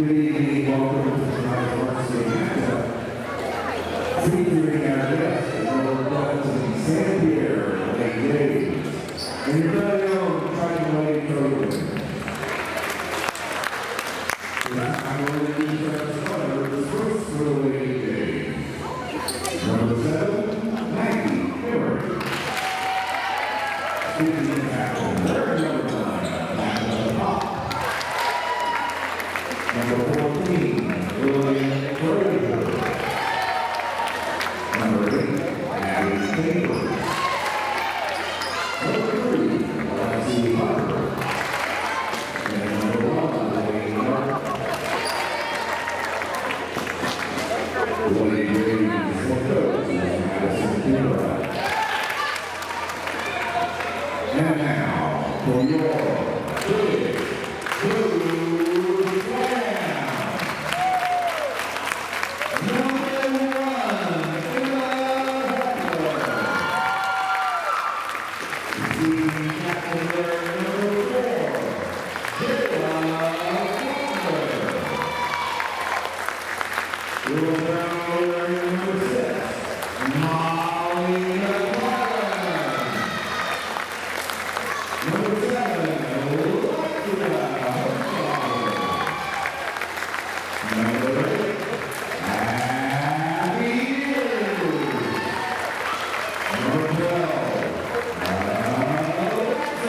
Good evening, welcome to tonight's Varsity matchup. Featuring our guests, Judson, St. Pierre, and James, and your very own Triton Trojan. I'm going to use our starter, the first for the lady game. Number 7, Maggie Orion. Speaking captain, third number 9, back on the top. Number 14, Orion. Number 8, Abby Taylor. Number 3, Margo. And number 1, Margo. The lady grade for coach is Madison. And now, for your big blue flag. Number 1, team captain number 4, number 6, Number 7, Number 8, Abby. Number 12, and number 17,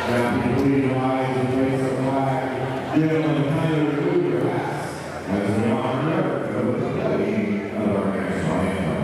Now, completing lives and place of flag, give them the kind of remove your hats as we honor the playing of our national anthem.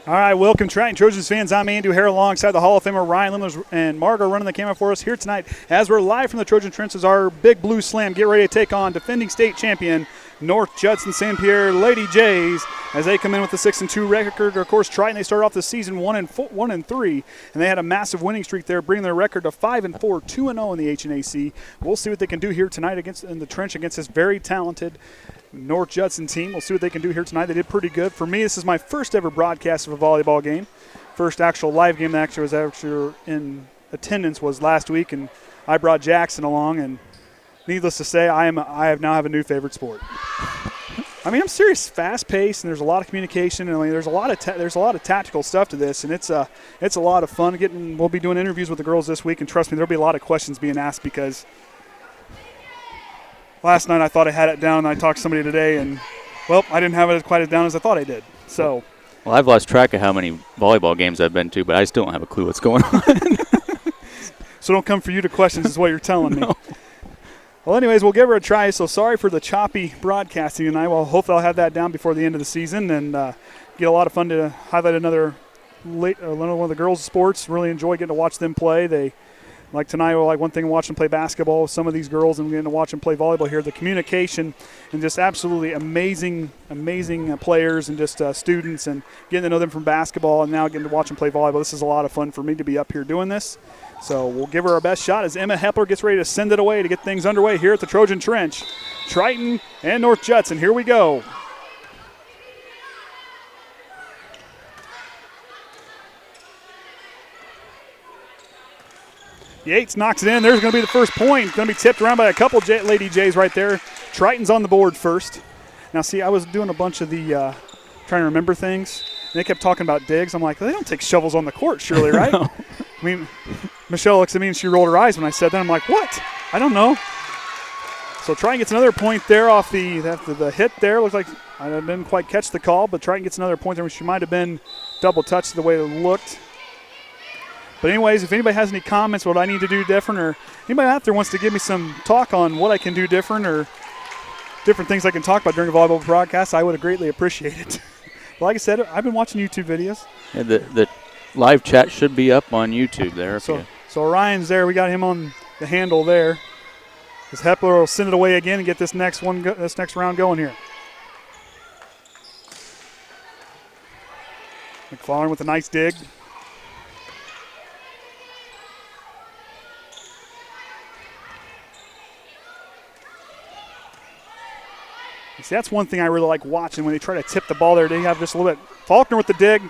All right, welcome Triton Trojans fans. I'm Andy O'Hara alongside the Hall of Famer Ryan Lemler and Margo running the camera for us here tonight as we're live from the Trojan Trenches, our Big Blue Slam. Get ready to take on defending state champion North Judson St. Pierre Lady Jays as they come in with a 6-2 record. Of course, Triton, they started off the season 1-3, and they had a massive winning streak there, bringing their record to 5-4, 2-0 in the HNAC. We'll see what they can do here tonight in the trench against this very talented North Judson team. We'll see what they can do here tonight. They did pretty good. For me, this is my first ever broadcast of a volleyball game. First actual live game that was actually in attendance was last week, and I brought Jackson along, and needless to say, I now have a new favorite sport. I mean, I'm serious, fast-paced, and there's a lot of communication, and there's a lot of tactical stuff to this, and it's a lot of fun. We'll be doing interviews with the girls this week, and trust me, there'll be a lot of questions being asked because last night I thought I had it down, and I talked to somebody today, and, well, I didn't have it quite as down as I thought I did. So, well, I've lost track of how many volleyball games I've been to, but I still don't have a clue what's going on. So don't come for you to questions is what you're telling me. No. Well, anyways, we'll give her a try. So sorry for the choppy broadcasting tonight. Well, hopefully I'll have that down before the end of the season and get a lot of fun to highlight another one of the girls' sports. Really enjoy getting to watch them play. They Like tonight, like one thing watching play basketball with some of these girls and getting to watch them play volleyball here, the communication and just absolutely amazing players and just students and getting to know them from basketball and now getting to watch them play volleyball. This is a lot of fun for me to be up here doing this. So we'll give her our best shot as Emma Hepler gets ready to send it away to get things underway here at the Trojan Trench. Triton and North Judson, here we go. Yates knocks it in. There's going to be the first point. Going to be tipped around by a couple Lady Jays right there. Triton's on the board first. Now, see, I was doing a bunch of the trying to remember things. And they kept talking about digs. I'm like, they don't take shovels on the court, surely, right? No. I mean, Michelle looks at me and she rolled her eyes when I said that. I'm like, what? I don't know. So Triton gets another point there off the hit there. Looks like I didn't quite catch the call, but Triton gets another point there. She might have been double touched the way it looked. But anyways, if anybody has any comments, what I need to do different, or anybody out there wants to give me some talk on what I can do different or different things I can talk about during a volleyball broadcast, I would greatly appreciate it. Like I said, I've been watching YouTube videos. Yeah, the live chat should be up on YouTube there. So Orion's there. We got him on the handle there. As Hepler will send it away again and get this next round going here. McFarland with a nice dig. See, that's one thing I really like watching when they try to tip the ball there. They have just a little bit. Faulkner with the dig.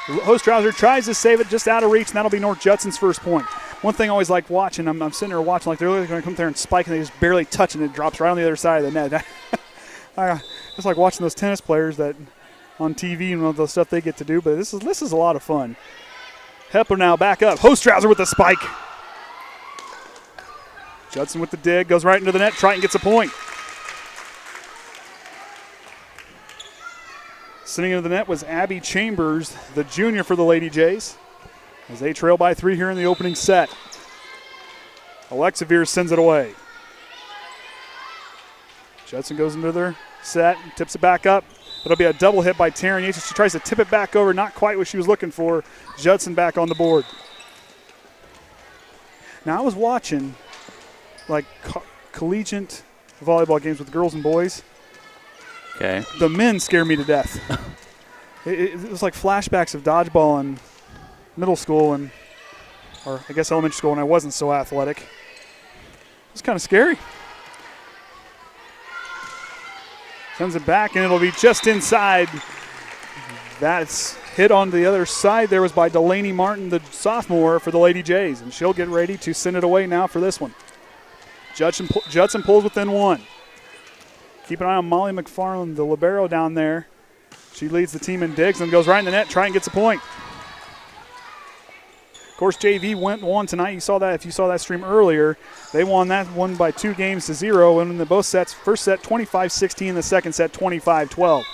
Hostrouser tries to save it just out of reach, and that'll be North Judson's first point. One thing I always like watching, I'm sitting there watching like they're really going to come there and spike, and they just barely touch it, and it drops right on the other side of the net. It's like watching those tennis players that on TV and all the stuff they get to do, but this is a lot of fun. Hepler now back up. Hostrouser with the spike. Judson with the dig, goes right into the net. Triton gets a point. Sitting into the net was Abby Chambers, the junior for the Lady Jays, as they trail by 3 here in the opening set. Alexa Veers sends it away. Judson goes into their set, tips it back up. It'll be a double hit by Taryn Yates. She tries to tip it back over, not quite what she was looking for. Judson back on the board. Now I was watching like collegiate volleyball games with girls and boys. Okay. The men scare me to death. it was like flashbacks of dodgeball in middle school or I guess elementary school when I wasn't so athletic. It was kind of scary. Sends it back and it'll be just inside. That's hit on the other side. There was by Delaney Martin, the sophomore for the Lady Jays, and she'll get ready to send it away now for this one. Judson pulls within 1. Keep an eye on Molly McFarland, the libero down there. She leads the team in digs and goes right in the net. Triton gets a point. Of course, JV won tonight. You saw that if you saw that stream earlier. They won that one by 2 games to 0. And in the both sets, first set 25-16, the second set 25-12.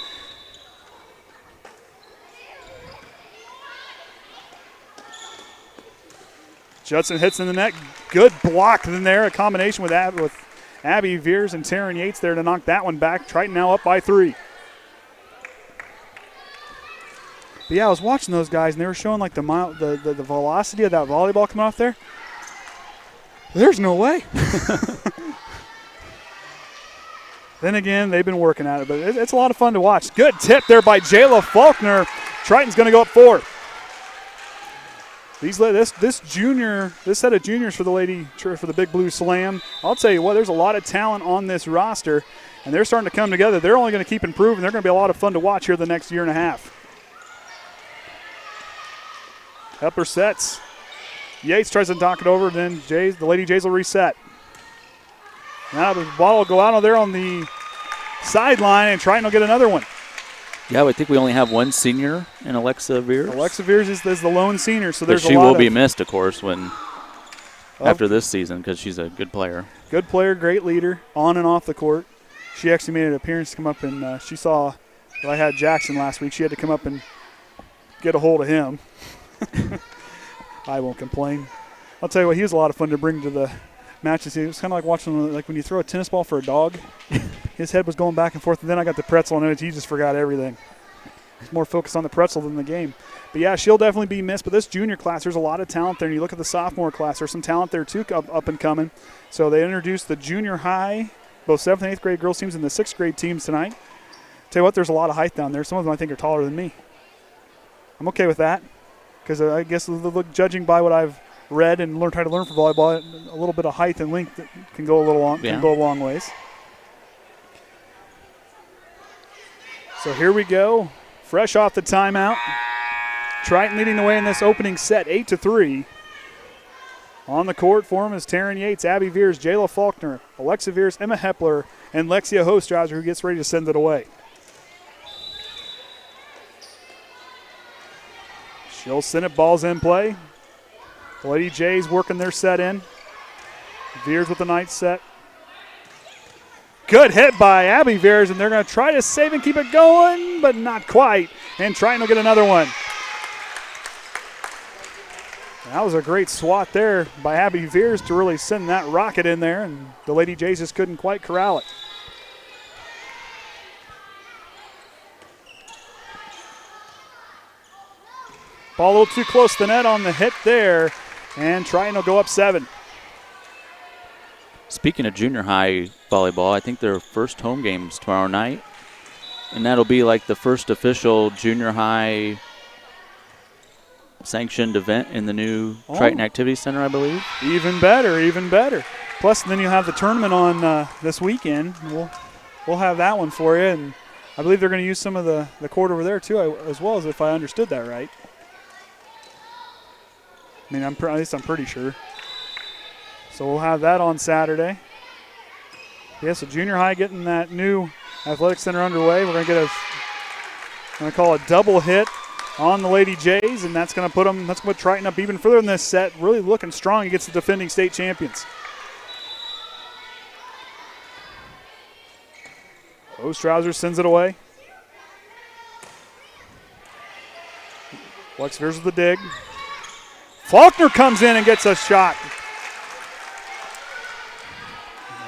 Judson hits in the net. Good block in there. A combination with Abby Veers and Taryn Yates there to knock that one back. Triton now up by 3. But yeah, I was watching those guys, and they were showing like the velocity of that volleyball coming off there. There's no way. Then again, they've been working at it, but it's a lot of fun to watch. Good tip there by Jayla Faulkner. Triton's going to go up 4. This set of juniors for the Big Blue Slam, I'll tell you what, there's a lot of talent on this roster, and they're starting to come together. They're only going to keep improving. They're going to be a lot of fun to watch here the next year and a half. Hepler sets. Yates tries to knock it over, then the Lady Jays will reset. Now the ball will go out there on the sideline, and Triton will get another one. Yeah, I think we only have one senior in Alexa Veers. Alexa Veers is the lone senior, so there's but she will be missed, of course, after this season because she's a good player. Good player, great leader, on and off the court. She actually made an appearance to come up and she saw that I had Jackson last week. She had to come up and get a hold of him. I won't complain. I'll tell you what, he was a lot of fun to bring to the matches. It was kind of like watching, like when you throw a tennis ball for a dog. His head was going back and forth, and then I got the pretzel on it. He just forgot everything. He's more focused on the pretzel than the game. But, yeah, she'll definitely be missed. But this junior class, there's a lot of talent there. And you look at the sophomore class, there's some talent there, too, up and coming. So they introduced the junior high, both 7th and 8th grade girls teams and the 6th grade teams tonight. Tell you what, there's a lot of height down there. Some of them I think are taller than me. I'm okay with that because I guess judging by what I've read and learned how to learn for volleyball, a little bit of height and length can go can go a long ways. So here we go, fresh off the timeout. Triton leading the way in this opening set, 8-3. On the court for him is Taryn Yates, Abby Veers, Jayla Faulkner, Alexa Veers, Emma Hepler, and Lexia Hostrauser, who gets ready to send it away. She'll send it, ball's in play. The Lady Jays working their set in. Veers with a nice set. Good hit by Abby Veers, and they're going to try to save and keep it going, but not quite. And Triton will get another one. That was a great swat there by Abby Veers to really send that rocket in there, and the Lady Jays just couldn't quite corral it. Ball a little too close to the net on the hit there, and Triton will go up 7. Speaking of junior high volleyball, I think their first home game's tomorrow night, and that'll be like the first official junior high sanctioned event in the new Triton Activity Center, I believe. Even better, even better. Plus, then you'll have the tournament on this weekend. We'll have that one for you, and I believe they're going to use some of the court over there too, as well, as if I understood that right. I mean, at least I'm pretty sure. So we'll have that on Saturday. Yes, so junior high getting that new athletic center underway. We're going to call a double hit on the Lady Jays, and that's going to put Triton up even further in this set. Really looking strong against the defending state champions. Ostrauser sends it away. Lex Veers with the dig. Faulkner comes in and gets a shot.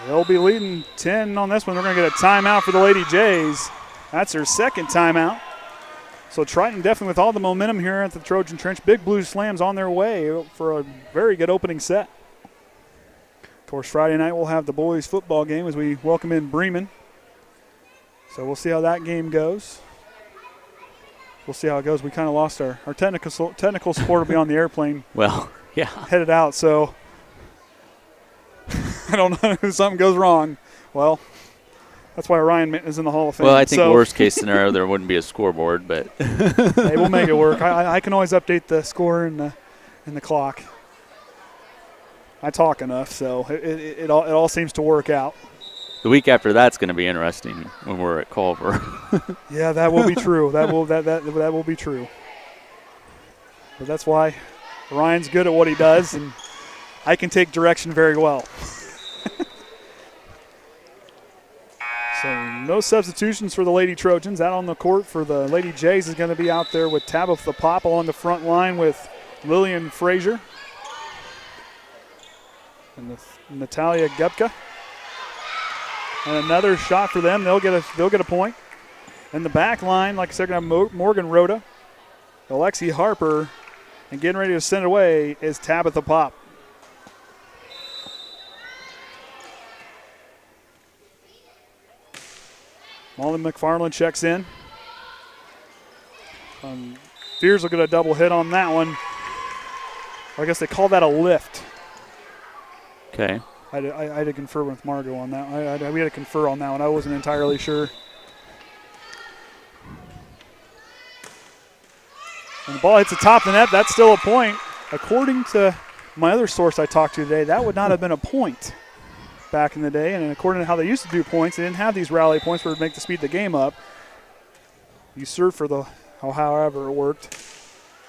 They'll be leading 10 on this one. They're going to get a timeout for the Lady Jays. That's their second timeout. So Triton definitely with all the momentum here at the Trojan Trench. Big Blue Slams on their way for a very good opening set. Of course, Friday night we'll have the boys football game as we welcome in Bremen. So we'll see how that game goes. We'll see how it goes. We kind of lost our technical support will be on the airplane. Well, yeah. Headed out, so I don't know if something goes wrong. Well, that's why Orion is in the Hall of Fame. Well, I think worst case scenario there wouldn't be a scoreboard, but hey, we'll make it work. I can always update the score and the clock. I talk enough, so it all seems to work out. The week after that's going to be interesting when we're at Culver. Yeah, that will be true. That will be true. But that's why Ryan's good at what he does, and I can take direction very well. So no substitutions for the Lady Trojans. Out on the court for the Lady Jays is going to be out there with Tabitha Popple on the front line with Lillian Frazier and Natalia Gubka. And another shot for them. They'll get a point. And the back line, like I said, going to have Morgan Rhoda, Alexi Harper, and getting ready to send it away is Tabitha Pop. Molly McFarland checks in. Fears will get a double hit on that one. I guess they call that a lift. Okay. I had to confer with Margo on that. We had to confer on that one. I wasn't entirely sure. And the ball hits the top of the net. That's still a point. According to my other source I talked to today, that would not have been a point back in the day. And according to how they used to do points, they didn't have these rally points where it would make the speed of the game up. You served for however it worked.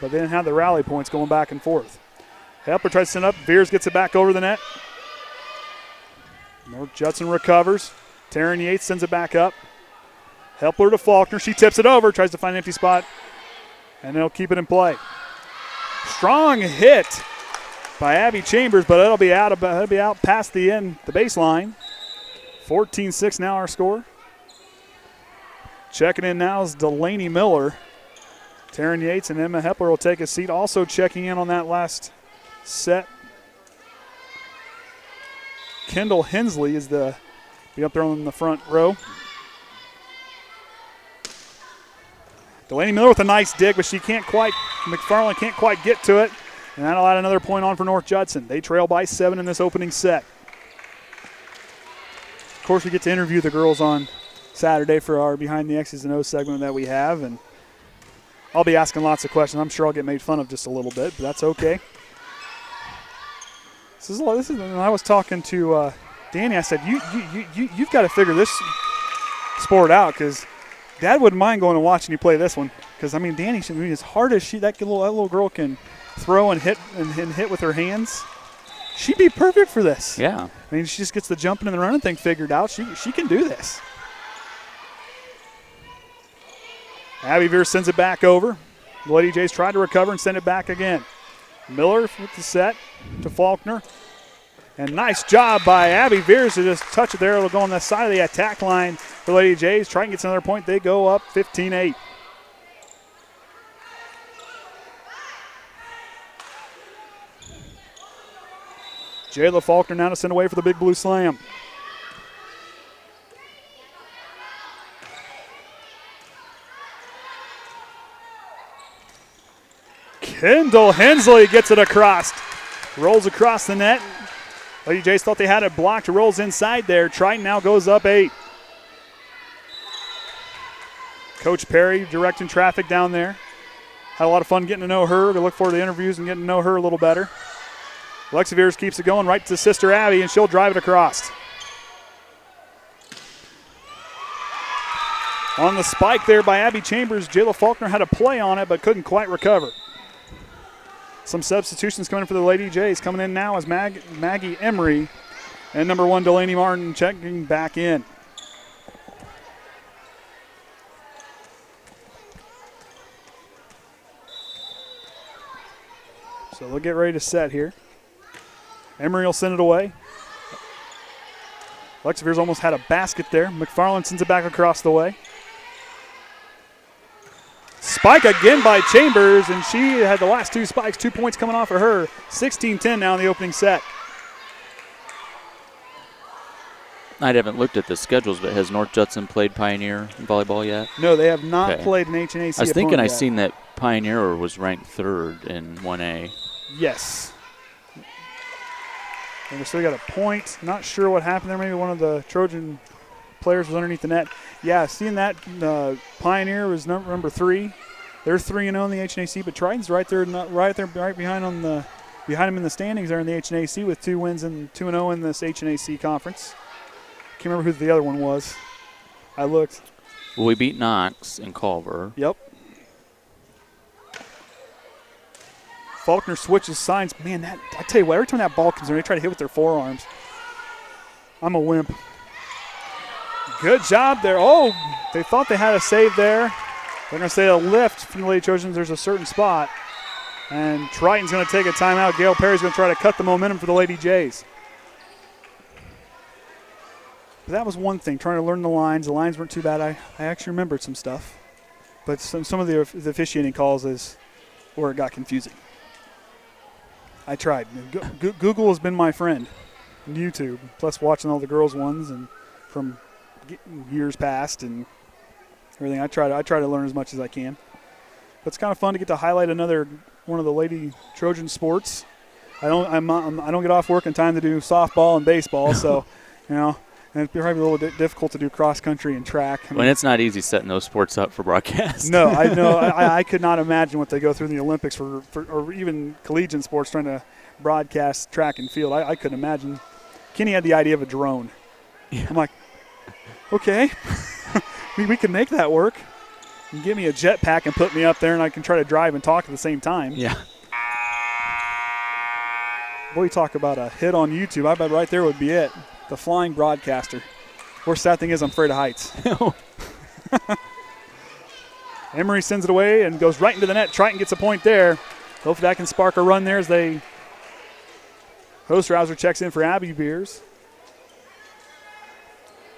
But they didn't have the rally points going back and forth. Hepler tries to send up. Veers gets it back over the net. Judson recovers. Taryn Yates sends it back up. Hepler to Faulkner. She tips it over, tries to find an empty spot, and they'll keep it in play. Strong hit by Abby Chambers, but it'll be out past the baseline. 14-6 now our score. Checking in now is Delaney Miller. Taryn Yates and Emma Hepler will take a seat. Also checking in on that last set. Kendall Hensley is be up there on the front row. Delaney Miller with a nice dig, but McFarland can't quite get to it. And that'll add another point on for North Judson. They trail by 7 in this opening set. Of course, we get to interview the girls on Saturday for our Behind the X's and O's segment that we have. And I'll be asking lots of questions. I'm sure I'll get made fun of just a little bit, but that's okay. This is when I was talking to Danny, I said, you've got to figure this sport out, because Dad wouldn't mind going and watching you play this one. Because, Danny, as hard as that little girl can throw and hit with her hands, she'd be perfect for this. Yeah. She just gets the jumping and the running thing figured out. She can do this. Abby Veer sends it back over. The Lady Jays tried to recover and send it back again. Miller with the set to Faulkner. And nice job by Abby Veers to just touch it there. It'll go on the side of the attack line for Lady Jays. Triton gets another point. They go up 15-8. Jayla Faulkner now to send away for the Big Blue Slam. Kendall Hensley gets it across. Rolls across the net. Lady Jays thought they had it blocked. Rolls inside there. Triton now goes up 8. Coach Perry directing traffic down there. Had a lot of fun getting to know her. We look forward to the interviews and getting to know her a little better. Lexi Veers keeps it going right to Sister Abby, and she'll drive it across. On the spike there by Abby Chambers, Jayla Faulkner had a play on it but couldn't quite recover. Some substitutions coming in for the Lady Jays. Coming in now is Maggie Emery and number 1 Delaney Martin checking back in. So they'll get ready to set here. Emery will send it away. Lexi Veers almost had a basket there. McFarland sends it back across the way. Spike again by Chambers, and she had the last 2 spikes, 2 points coming off of her. 16-10 now in the opening set. I haven't looked at the schedules, but has North Judson played Pioneer in volleyball yet? No, they have not played an HNAC. I was thinking I yet. seen that Pioneer was ranked 3rd in 1A. Yes. And we still got a point. Not sure what happened there. Maybe one of the Trojan players was underneath the net. Yeah, seeing that Pioneer was number 3. They're 3-0 in the HNAC, but Triton's right behind them in the standings there in the HNAC with 2 wins and 2-0 in this HNAC conference. Can't remember who the other one was. I looked. Well, we beat Knox and Culver. Yep. Faulkner switches signs. Man, I tell you what, every time that ball comes in, they try to hit with their forearms. I'm a wimp. Good job there. Oh, they thought they had a save there. They're going to say a lift from the Lady Trojans. There's a certain spot. And Triton's going to take a timeout. Gail Perry's going to try to cut the momentum for the Lady Jays. But that was one thing, trying to learn the lines. The lines weren't too bad. I actually remembered some stuff. But some of the officiating calls is where it got confusing. I tried. Google has been my friend. And YouTube, plus watching all the girls' ones and from years past and everything. I try to learn as much as I can. But it's kind of fun to get to highlight another one of the Lady Trojan sports. I don't get off work in time to do softball and baseball, so and it's probably a little difficult to do cross country and track. When it's not easy setting those sports up for broadcast. No, I know. I could not imagine what they go through in the Olympics for or even collegiate sports trying to broadcast track and field. I couldn't imagine. Kenny had the idea of a drone. Yeah. I'm like, okay, we can make that work. You can give me a jetpack and put me up there, and I can try to drive and talk at the same time. Yeah. Boy, you talk about a hit on YouTube. I bet right there would be it. The flying broadcaster. Worst sad thing is I'm afraid of heights. Emery sends it away and goes right into the net. Triton gets a point there. Hopefully that can spark a run there as they Hostrauser checks in for Abby Beers.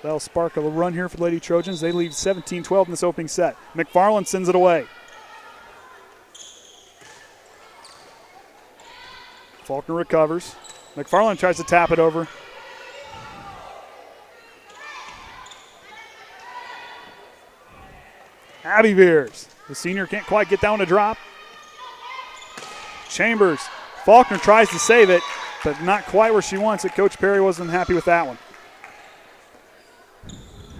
That'll spark a run here for the Lady Trojans. They lead 17-12 in this opening set. McFarland sends it away. Faulkner recovers. McFarland tries to tap it over. Abby Veers. The senior can't quite get that one to drop. Chambers. Faulkner tries to save it, but not quite where she wants it. Coach Perry wasn't happy with that one.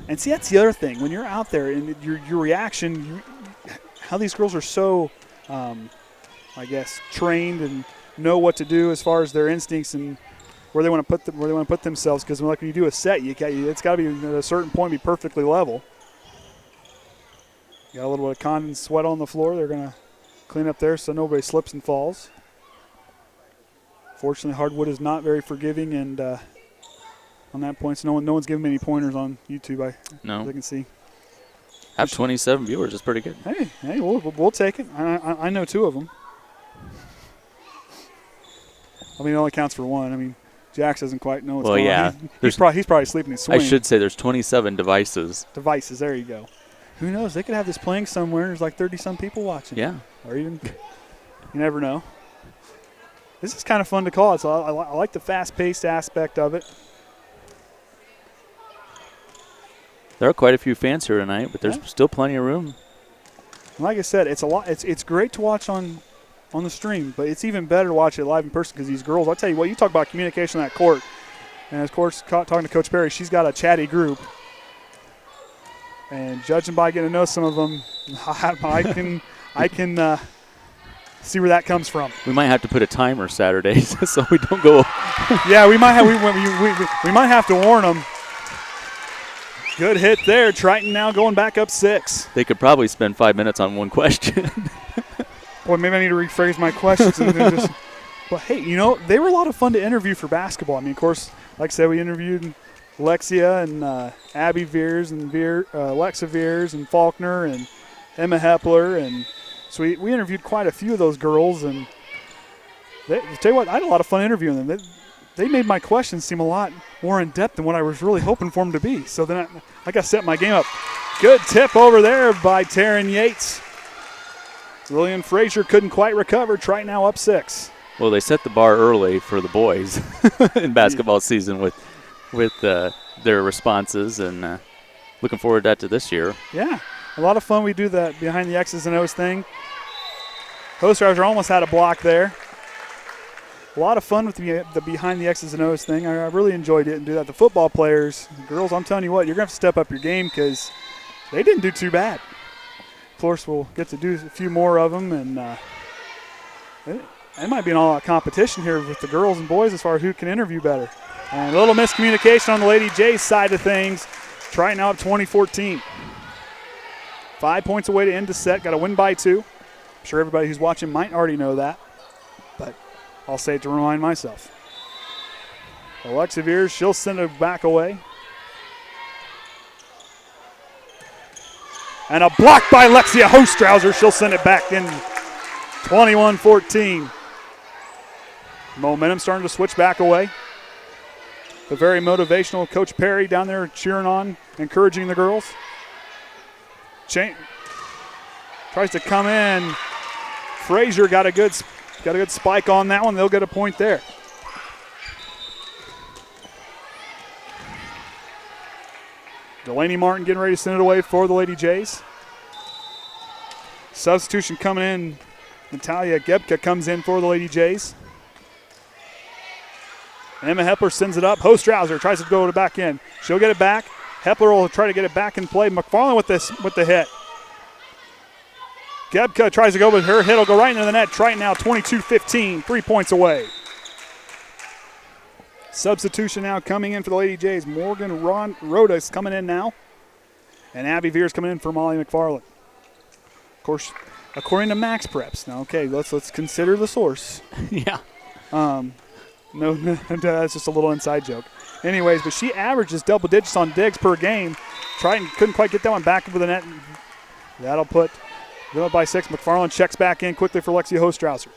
And see, that's the other thing. When you're out there and your reaction, how these girls are so, I guess, trained and know what to do as far as their instincts and where they want to put themselves. Because like when you do a set, it's got to be at a certain point be perfectly level. Got a little bit of condensed sweat on the floor. They're going to clean up there so nobody slips and falls. Fortunately, hardwood is not very forgiving, and on that point, so no one's giving me any pointers on YouTube. As I can see. Have 27 viewers. That's pretty good. Hey, we'll take it. I know 2 of them. I mean, it only counts for 1. I mean, Jax doesn't quite know what's going on. He's probably sleeping in his swing. I should say there's 27 devices. Devices, there you go. Who knows? They could have this playing somewhere and there's like 30-some people watching. Yeah. Or even, you never know. This is kind of fun to call. So I like the fast-paced aspect of it. There are quite a few fans here tonight, but there's still plenty of room. Like I said, it's a lot. It's great to watch on the stream, but it's even better to watch it live in person because these girls, I'll tell you what, you talk about communication on that court. And of course, talking to Coach Perry, she's got a chatty group. And judging by getting to know some of them, I can see where that comes from. We might have to put a timer Saturdays so we don't go. Yeah, we might have to warn them. Good hit there. Triton now going back up 6. They could probably spend 5 minutes on one question. Boy, maybe I need to rephrase my questions. But hey, they were a lot of fun to interview for basketball. I mean, of course, like I said, we interviewed Lexia and Abby Veers and Lexa Veers and Faulkner and Emma Hepler. And so we interviewed quite a few of those girls. And tell you what, I had a lot of fun interviewing them. They made my questions seem a lot more in-depth than what I was really hoping for them to be. So then I got to set my game up. Good tip over there by Taryn Yates. Lillian Frazier couldn't quite recover. Triton now up 6. Well, they set the bar early for the boys in basketball season with their responses, and looking forward to this year. Yeah, a lot of fun. We do that behind the X's and O's thing. Hostrouser almost had a block there. A lot of fun with the behind the X's and O's thing. I really enjoyed it and do that. The football players, the girls, I'm telling you what, you're going to have to step up your game because they didn't do too bad. Of course, we'll get to do a few more of them, and it might be an all-out competition here with the girls and boys as far as who can interview better. And a little miscommunication on the Lady Jays side of things. Triton now up 20-14. 5 points away to end the set. Got to win by 2. I'm sure everybody who's watching might already know that, but I'll say it to remind myself. Alexa Veers, she'll send it back away. And a block by Lexia Hostrouser. She'll send it back in 21-14. Momentum starting to switch back away. But very motivational. Coach Perry down there cheering on, encouraging the girls. Tries to come in. Frazier got a good spike on that one. They'll get a point there. Delaney Martin getting ready to send it away for the Lady Jays. Substitution coming in. Natalia Gebka comes in for the Lady Jays. Emma Hepler sends it up. Hostrouser tries to go to back in. She'll get it back. Hepler will try to get it back in play. McFarland with the hit. Gebka tries to go, but her hit will go right into the net. Triton now 22-15, 3 points away. Substitution now coming in for the Lady Jays. Morgan Rhoda is coming in now. And Abby Veers coming in for Molly McFarland. Of course, according to Max Preps. Now, okay, let's consider the source. Yeah. No, that's just a little inside joke. Anyways, but she averages double digits on digs per game. Triton couldn't quite get that one back over the net. That'll put them up by 6. McFarland checks back in quickly for Lexia Hostrouser.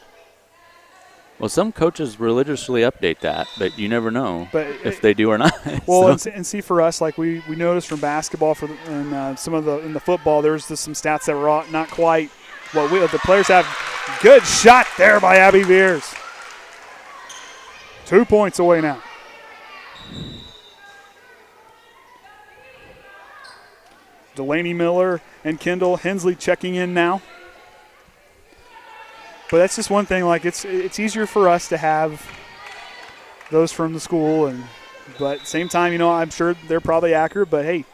Well, some coaches religiously update that, but you never know if they do or not. Well, so. and see for us, like we noticed from basketball and some of in the football, there's just some stats that were not quite what the players have. Good shot there by Abby Veers. 2 points away now. Delaney Miller and Kendall Hensley checking in now. But that's just one thing. Like it's easier for us to have those from the school, but at the same time, I'm sure they're probably accurate. But hey,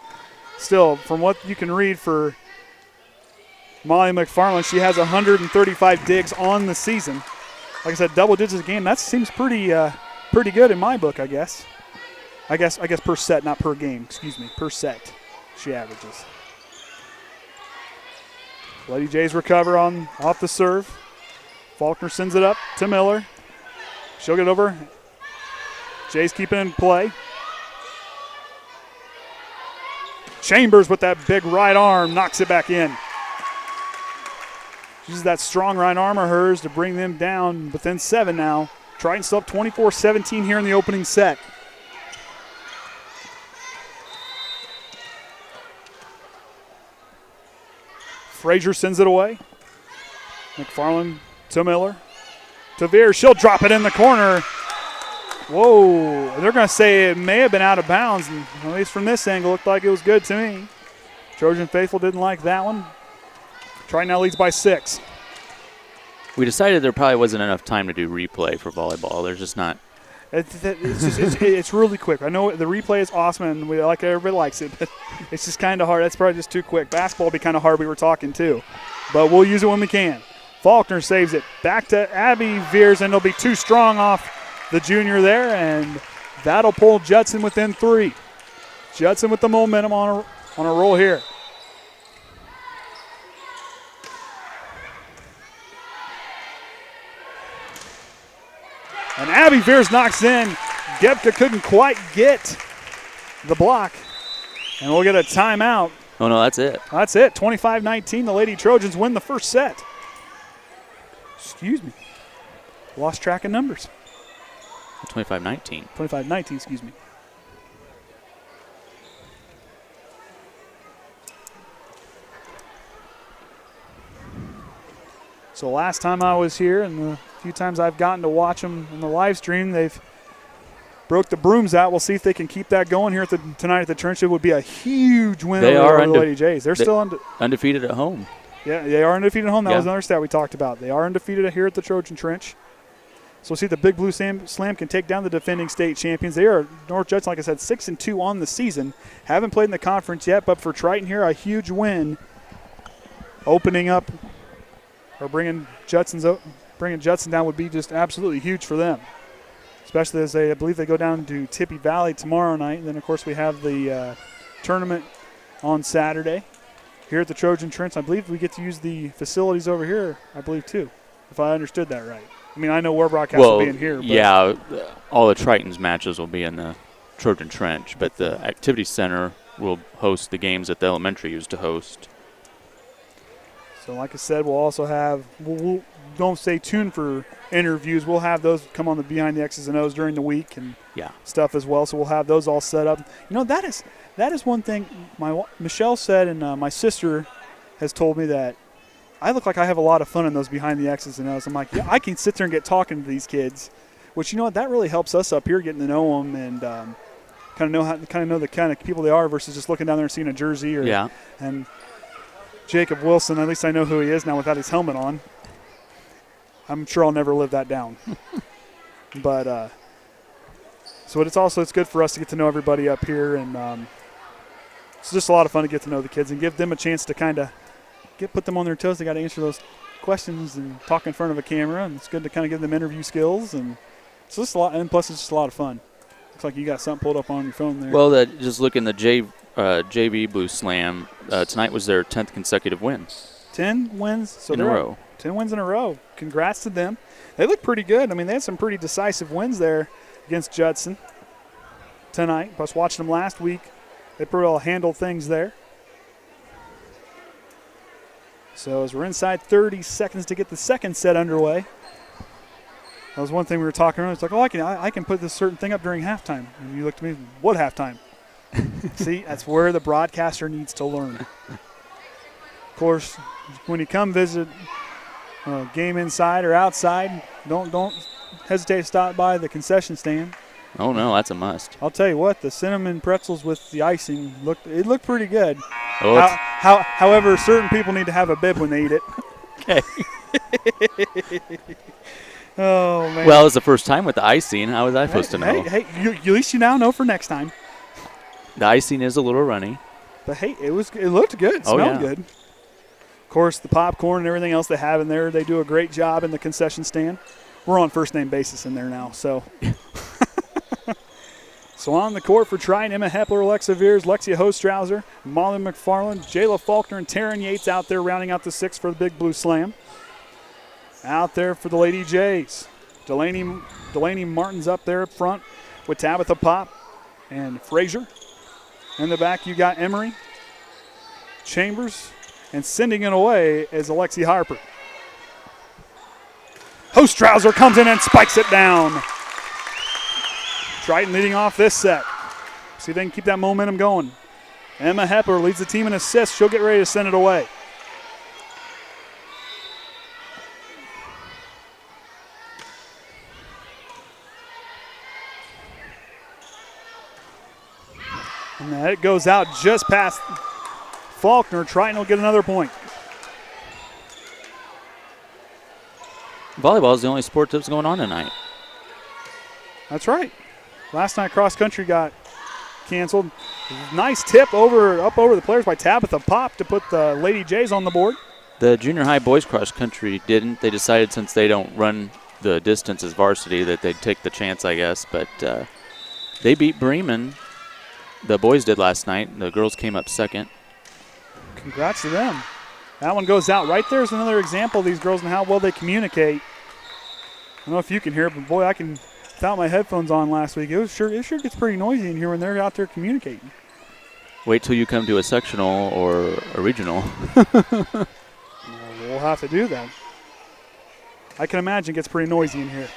still, from what you can read for Molly McFarland, she has 135 digs on the season. Like I said, double digits a game. That seems pretty good in my book, I guess. I guess per set, not per game. Excuse me, per set. She averages. Lady Jays recover off the serve. Faulkner sends it up to Miller. She'll get over. Jays keeping it in play. Chambers with that big right arm knocks it back in. Uses that strong right arm of hers to bring them down within 7 now. Triton still up 24-17 here in the opening set. Frazier sends it away. McFarland to Miller. To Veer. She'll drop it in the corner. Whoa. They're going to say it may have been out of bounds. And at least from this angle, looked like it was good to me. Trojan Faithful didn't like that one. Triton now leads by 6. We decided there probably wasn't enough time to do replay for volleyball. There's just not. It's really quick. I know the replay is awesome and everybody likes it, but it's just kind of hard. That's probably just too quick. Basketball will be kind of hard. We were talking too, but we'll use it when we can. Faulkner saves it. Back to Abby Veers, and it'll be too strong off the junior there, and that'll pull Judson within 3. Judson with the momentum on a roll here. And Abby Veers knocks in. Gebka couldn't quite get the block. And we'll get a timeout. Oh, no, that's it. That's it. 25-19. The Lady Trojans win the first set. Excuse me. Lost track of numbers. 25-19. 25-19, excuse me. So last time I was here, and the few times I've gotten to watch them on the live stream, they've broke the brooms out. We'll see if they can keep that going here tonight at the Trench. It would be a huge win over the Lady Jays. They're still undefeated at home. Yeah, they are undefeated at home. That was another stat we talked about. They are undefeated here at the Trojan Trench. So we'll see if the Big Blue Slam can take down the defending state champions. They are, North Judson, like I said, 6-2 on the season. Haven't played in the conference yet, but for Triton here, a huge win. Opening up or bringing Judson down would be just absolutely huge for them, especially as I believe they go down to Tippy Valley tomorrow night. And then, of course, we have the tournament on Saturday here at the Trojan Trench. I believe we get to use the facilities over here, I believe, too, if I understood that right. I mean, I know War Broadcast will be in here. But yeah, all the Triton's matches will be in the Trojan Trench, but the Activity Center will host the games that the elementary used to host. So like I said, we'll also have, we'll don't stay tuned for interviews. We'll have those come on the Behind the X's and O's during the week and stuff as well. So we'll have those all set up. You know, that is one thing Michelle said, and my sister has told me that I look like I have a lot of fun in those Behind the X's and O's. I'm like, yeah, I can sit there and get talking to these kids, which, you know what, that really helps us up here getting to know them and kind of know the kind of people they are versus just looking down there and seeing a jersey and Jacob Wilson, at least I know who he is now without his helmet on. I'm sure I'll never live that down. But so it's good for us to get to know everybody up here, and it's just a lot of fun to get to know the kids and give them a chance to kind of put them on their toes. They got to answer those questions and talk in front of a camera, and it's good to kind of give them interview skills, and it's just a lot. And plus, it's just a lot of fun. Looks like you got something pulled up on your phone there. Well, just look in the JV Blue Slam. Tonight was their 10th consecutive win. 10 wins in a row. 10 wins in a row. Congrats to them. They look pretty good. I mean, they had some pretty decisive wins there against Judson tonight. Plus, watching them last week, they pretty well handled things there. So as we're inside 30 seconds to get the second set underway. That was one thing we were talking about. It's like, I can put this certain thing up during halftime. And you looked at me, what halftime? See, that's where the broadcaster needs to learn. Of course, when you come visit a game inside or outside, don't hesitate to stop by the concession stand. Oh, no, that's a must. I'll tell you what, the cinnamon pretzels with the icing looked pretty good. Oh, However, certain people need to have a bib when they eat it. okay. Oh, man. Well, it was the first time with the icing. How was I supposed to know? Hey, at least you now know for next time. The icing is a little runny. But hey, it looked good. It smelled good. Of course, the popcorn and everything else they have in there, they do a great job in the concession stand. We're on first name basis in there now, so. So on the court for Triton, Emma Hepler, Alexa Veers, Lexia Hostrauser, Molly McFarland, Jayla Faulkner, and Taryn Yates out there rounding out the six for the Big Blue Slam. Out there for the Lady Jays, Delaney Martin's up there up front with Tabitha Pop and Frazier. In the back, you got Emery, Chambers, and sending it away is Alexi Harper. Hostrauser comes in and spikes it down. Triton leading off this set. See if they can keep that momentum going. Emma Hepler leads the team in assists. She'll get ready to send it away. And that goes out just past Faulkner. Triton will get another point. Volleyball is the only sport that's going on tonight. That's right. Last night cross country got canceled. Nice tip up over the players by Tabitha Pop to put the Lady Jays on the board. The junior high boys cross country didn't. They decided since they don't run the distance as varsity that they'd take the chance, I guess. But they beat Bremen. The boys did last night. The girls came up second. Congrats to them. That one goes out. Right there's another example of these girls and how well they communicate. I don't know if you can hear it, but boy, I can. Without my headphones on last week, it sure gets pretty noisy in here when they're out there communicating. Wait till you come to a sectional or a regional. We'll have to do that. I can imagine it gets pretty noisy in here.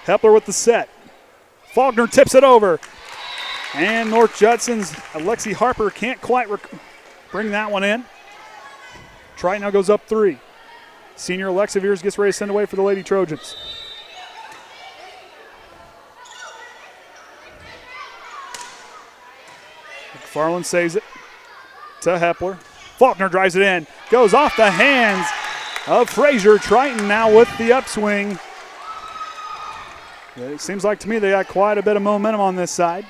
Hepler with the set. Faulkner tips it over. And North Judson's Alexi Harper can't quite bring that one in. Triton now goes up 3. Senior Alexa Veers gets ready to send away for the Lady Trojans. McFarland saves it to Hepler. Faulkner drives it in. Goes off the hands of Frazier. Triton now with the upswing. It seems like to me they got quite a bit of momentum on this side.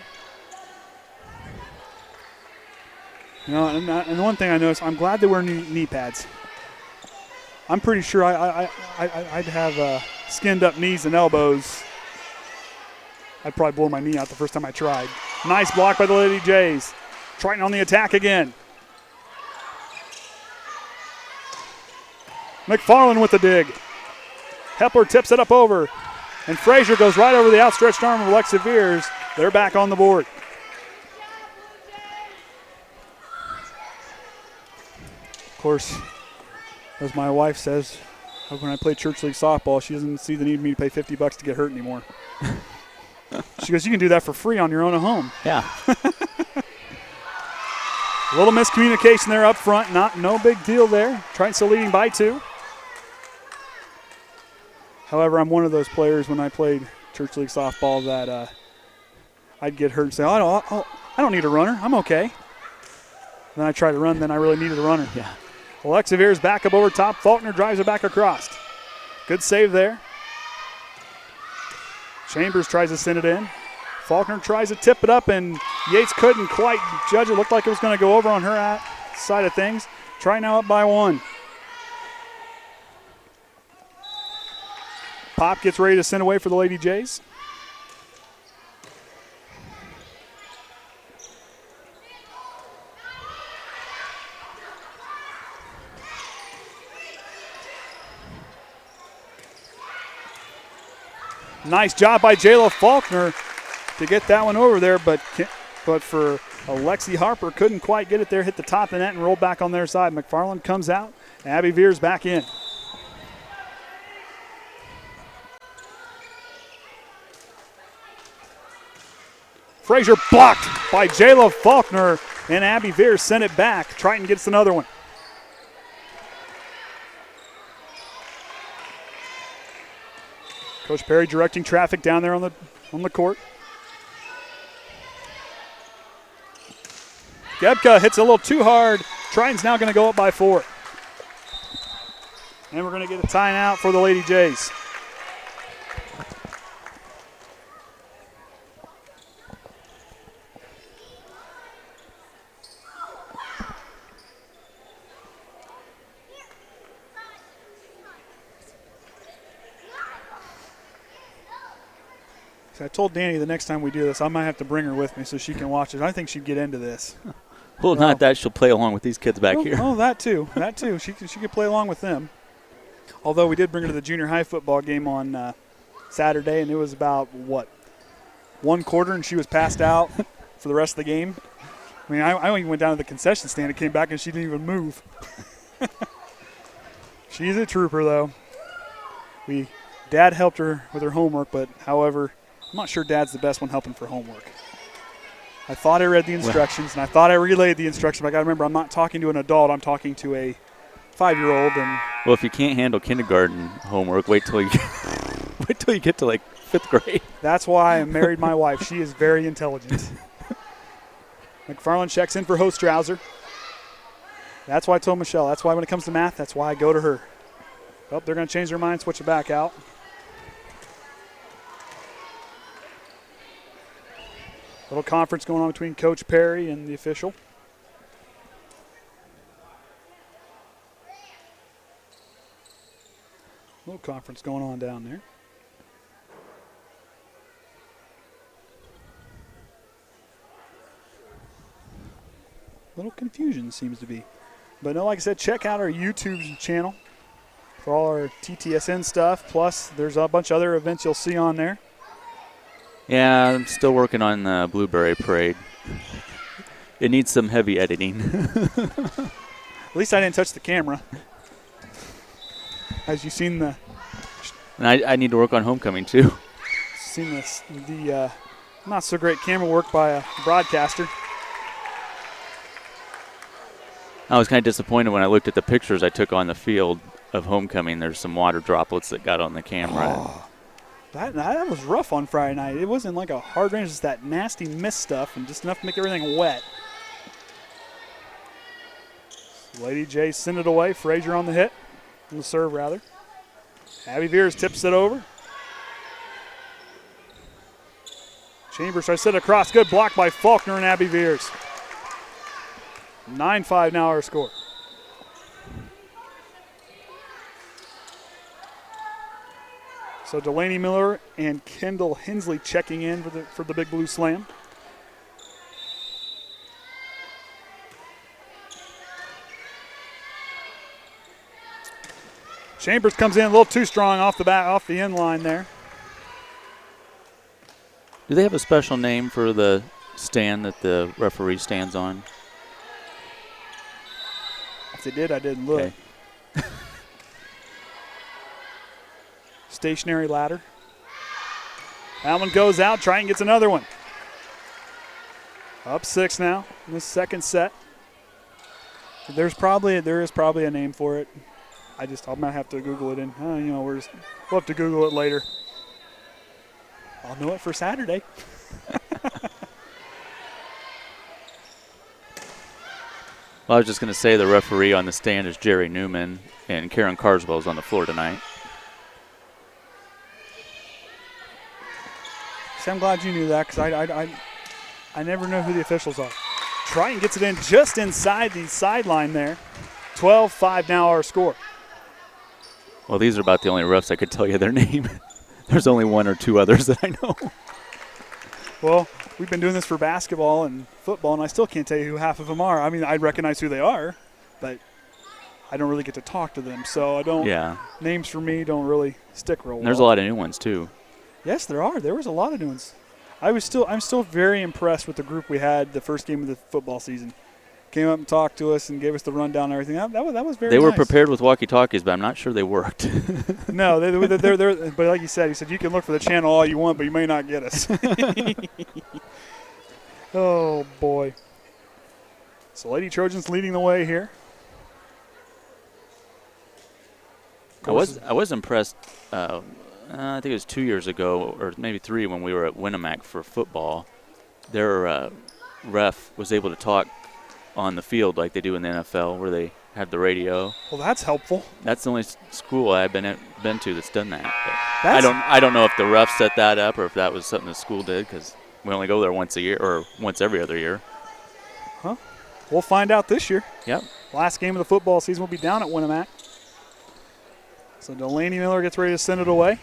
You know, and one thing I noticed, I'm glad they wear knee pads. I'm pretty sure I'd have skinned up knees and elbows. I'd probably blow my knee out the first time I tried. Nice block by the Lady Jays. Triton on the attack again. McFarland with the dig. Hepler tips it up over. And Frazier goes right over the outstretched arm of Alexa Veers. They're back on the board. Of course, as my wife says, when I play church league softball, she doesn't see the need for me to pay $50 to get hurt anymore. She goes, you can do that for free on your own at home. Yeah. A little miscommunication there up front. No big deal there. Triton still leading by 2. However, I'm one of those players when I played church league softball that I'd get hurt and say, I don't need a runner. I'm okay. Then I try to run, then I really needed a runner. Yeah. Alexa Veers back up over top. Faulkner drives it back across. Good save there. Chambers tries to send it in. Faulkner tries to tip it up, and Yates couldn't quite judge it. Looked like it was going to go over on her side of things. Try now up by 1. Pop gets ready to send away for the Lady Jays. Nice job by Jayla Faulkner to get that one over there, but for Alexi Harper, couldn't quite get it there, hit the top of the net and rolled back on their side. McFarland comes out, Abby Veers back in. Frazier blocked by Jayla Faulkner, and Abby Veers sent it back. Triton gets another one. Coach Perry directing traffic down there on the court. Gebka hits a little too hard. Triton's now going to go up by 4. And we're going to get a timeout for the Lady Jays. I told Danny the next time we do this, I might have to bring her with me so she can watch it. I think she'd get into this. Well, not that. She'll play along with these kids back here. Oh, that too. That too. She could play along with them. Although we did bring her to the junior high football game on Saturday, and it was about, 1 quarter, and she was passed out for the rest of the game. I mean, I even went down to the concession stand and came back, and she didn't even move. She's a trooper, though. Dad helped her with her homework, but, however, I'm not sure Dad's the best one helping for homework. I thought I read the instructions, and I thought I relayed the instructions, but I got to remember I'm not talking to an adult. I'm talking to a 5-year-old. And well, if you can't handle kindergarten homework, wait till you get to like 5th grade. That's why I married my wife. She is very intelligent. McFarland checks in for Hostrauser. That's why I told Michelle. That's why when it comes to math, that's why I go to her. Oh, they're going to change their mind, switch it back out. Little conference going on between Coach Perry and the official. Little conference going on down there. Little confusion seems to be. But no, like I said, check out our YouTube channel for all our TTSN stuff. Plus, there's a bunch of other events you'll see on there. Yeah, I'm still working on the Blueberry Parade. It needs some heavy editing. At least I didn't touch the camera. As you've seen the... And I need to work on homecoming, too. Seen the not so great camera work by a broadcaster. I was kind of disappointed when I looked at the pictures I took on the field of homecoming. There's some water droplets that got on the camera. Oh. That was rough on Friday night. It wasn't like a hard rain, just that nasty mist stuff and just enough to make everything wet. Lady J sent it away. Frazier on the hit. On the serve, rather. Abby Veers tips it over. Chambers tries to set across. Good block by Faulkner and Abby Veers. 9-5 now our score. So Delaney Miller and Kendall Hensley checking in for the Big Blue Slam. Chambers comes in a little too strong off the end line there. Do they have a special name for the stand that the referee stands on? If they did, I didn't look. Okay. Stationary ladder. That one goes out. Triton gets another one. Up 6 now in this second set. There is probably a name for it. I might have to Google it we'll have to Google it later. I'll know it for Saturday. Well, I was just going to say the referee on the stand is Jerry Newman, and Karen Carswell is on the floor tonight. See, I'm glad you knew that because I never know who the officials are. Triton gets it in just inside the sideline there. 12-5 now our score. Well, these are about the only refs I could tell you their name. There's only 1 or 2 others that I know. Well, we've been doing this for basketball and football, and I still can't tell you who half of them are. I mean, I recognize who they are, but I don't really get to talk to them. So I don't. Yeah. Names for me don't really stick real well. There's a lot of new ones too. Yes, there are. There was a lot of new ones. I'm still very impressed with the group we had the first game of the football season. Came up and talked to us and gave us the rundown and everything. That was very nice. They were prepared with walkie-talkies, but I'm not sure they worked. No, they're but like you said, you can look for the channel all you want, but you may not get us. Oh, boy. So Lady Trojans leading the way here. I was impressed. I think it was 2 years ago, or maybe 3, when we were at Winnemac for football. Their ref was able to talk on the field like they do in the NFL, where they have the radio. Well, that's helpful. That's the only school I've been to that's done that. But I don't know if the ref set that up or if that was something the school did, because we only go there once a year or once every other year. Huh? We'll find out this year. Yep. Last game of the football season will be down at Winnemac. So Delaney Miller gets ready to send it away.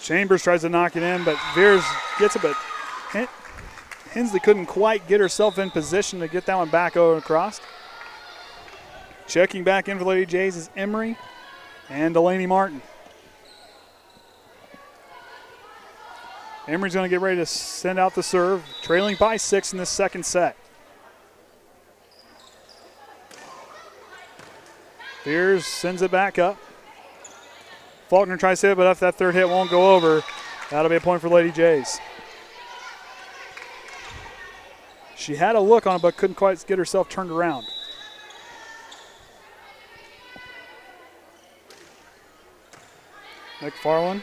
Chambers tries to knock it in, but Veers gets it, but Hensley couldn't quite get herself in position to get that one back over across. Checking back in for Lady Jays is Emery and Delaney Martin. Emery's going to get ready to send out the serve, trailing by 6 in this second set. Veers sends it back up. Faulkner tries to hit, but if that third hit won't go over, that'll be a point for Lady Jays. She had a look on it, but couldn't quite get herself turned around. McFarland.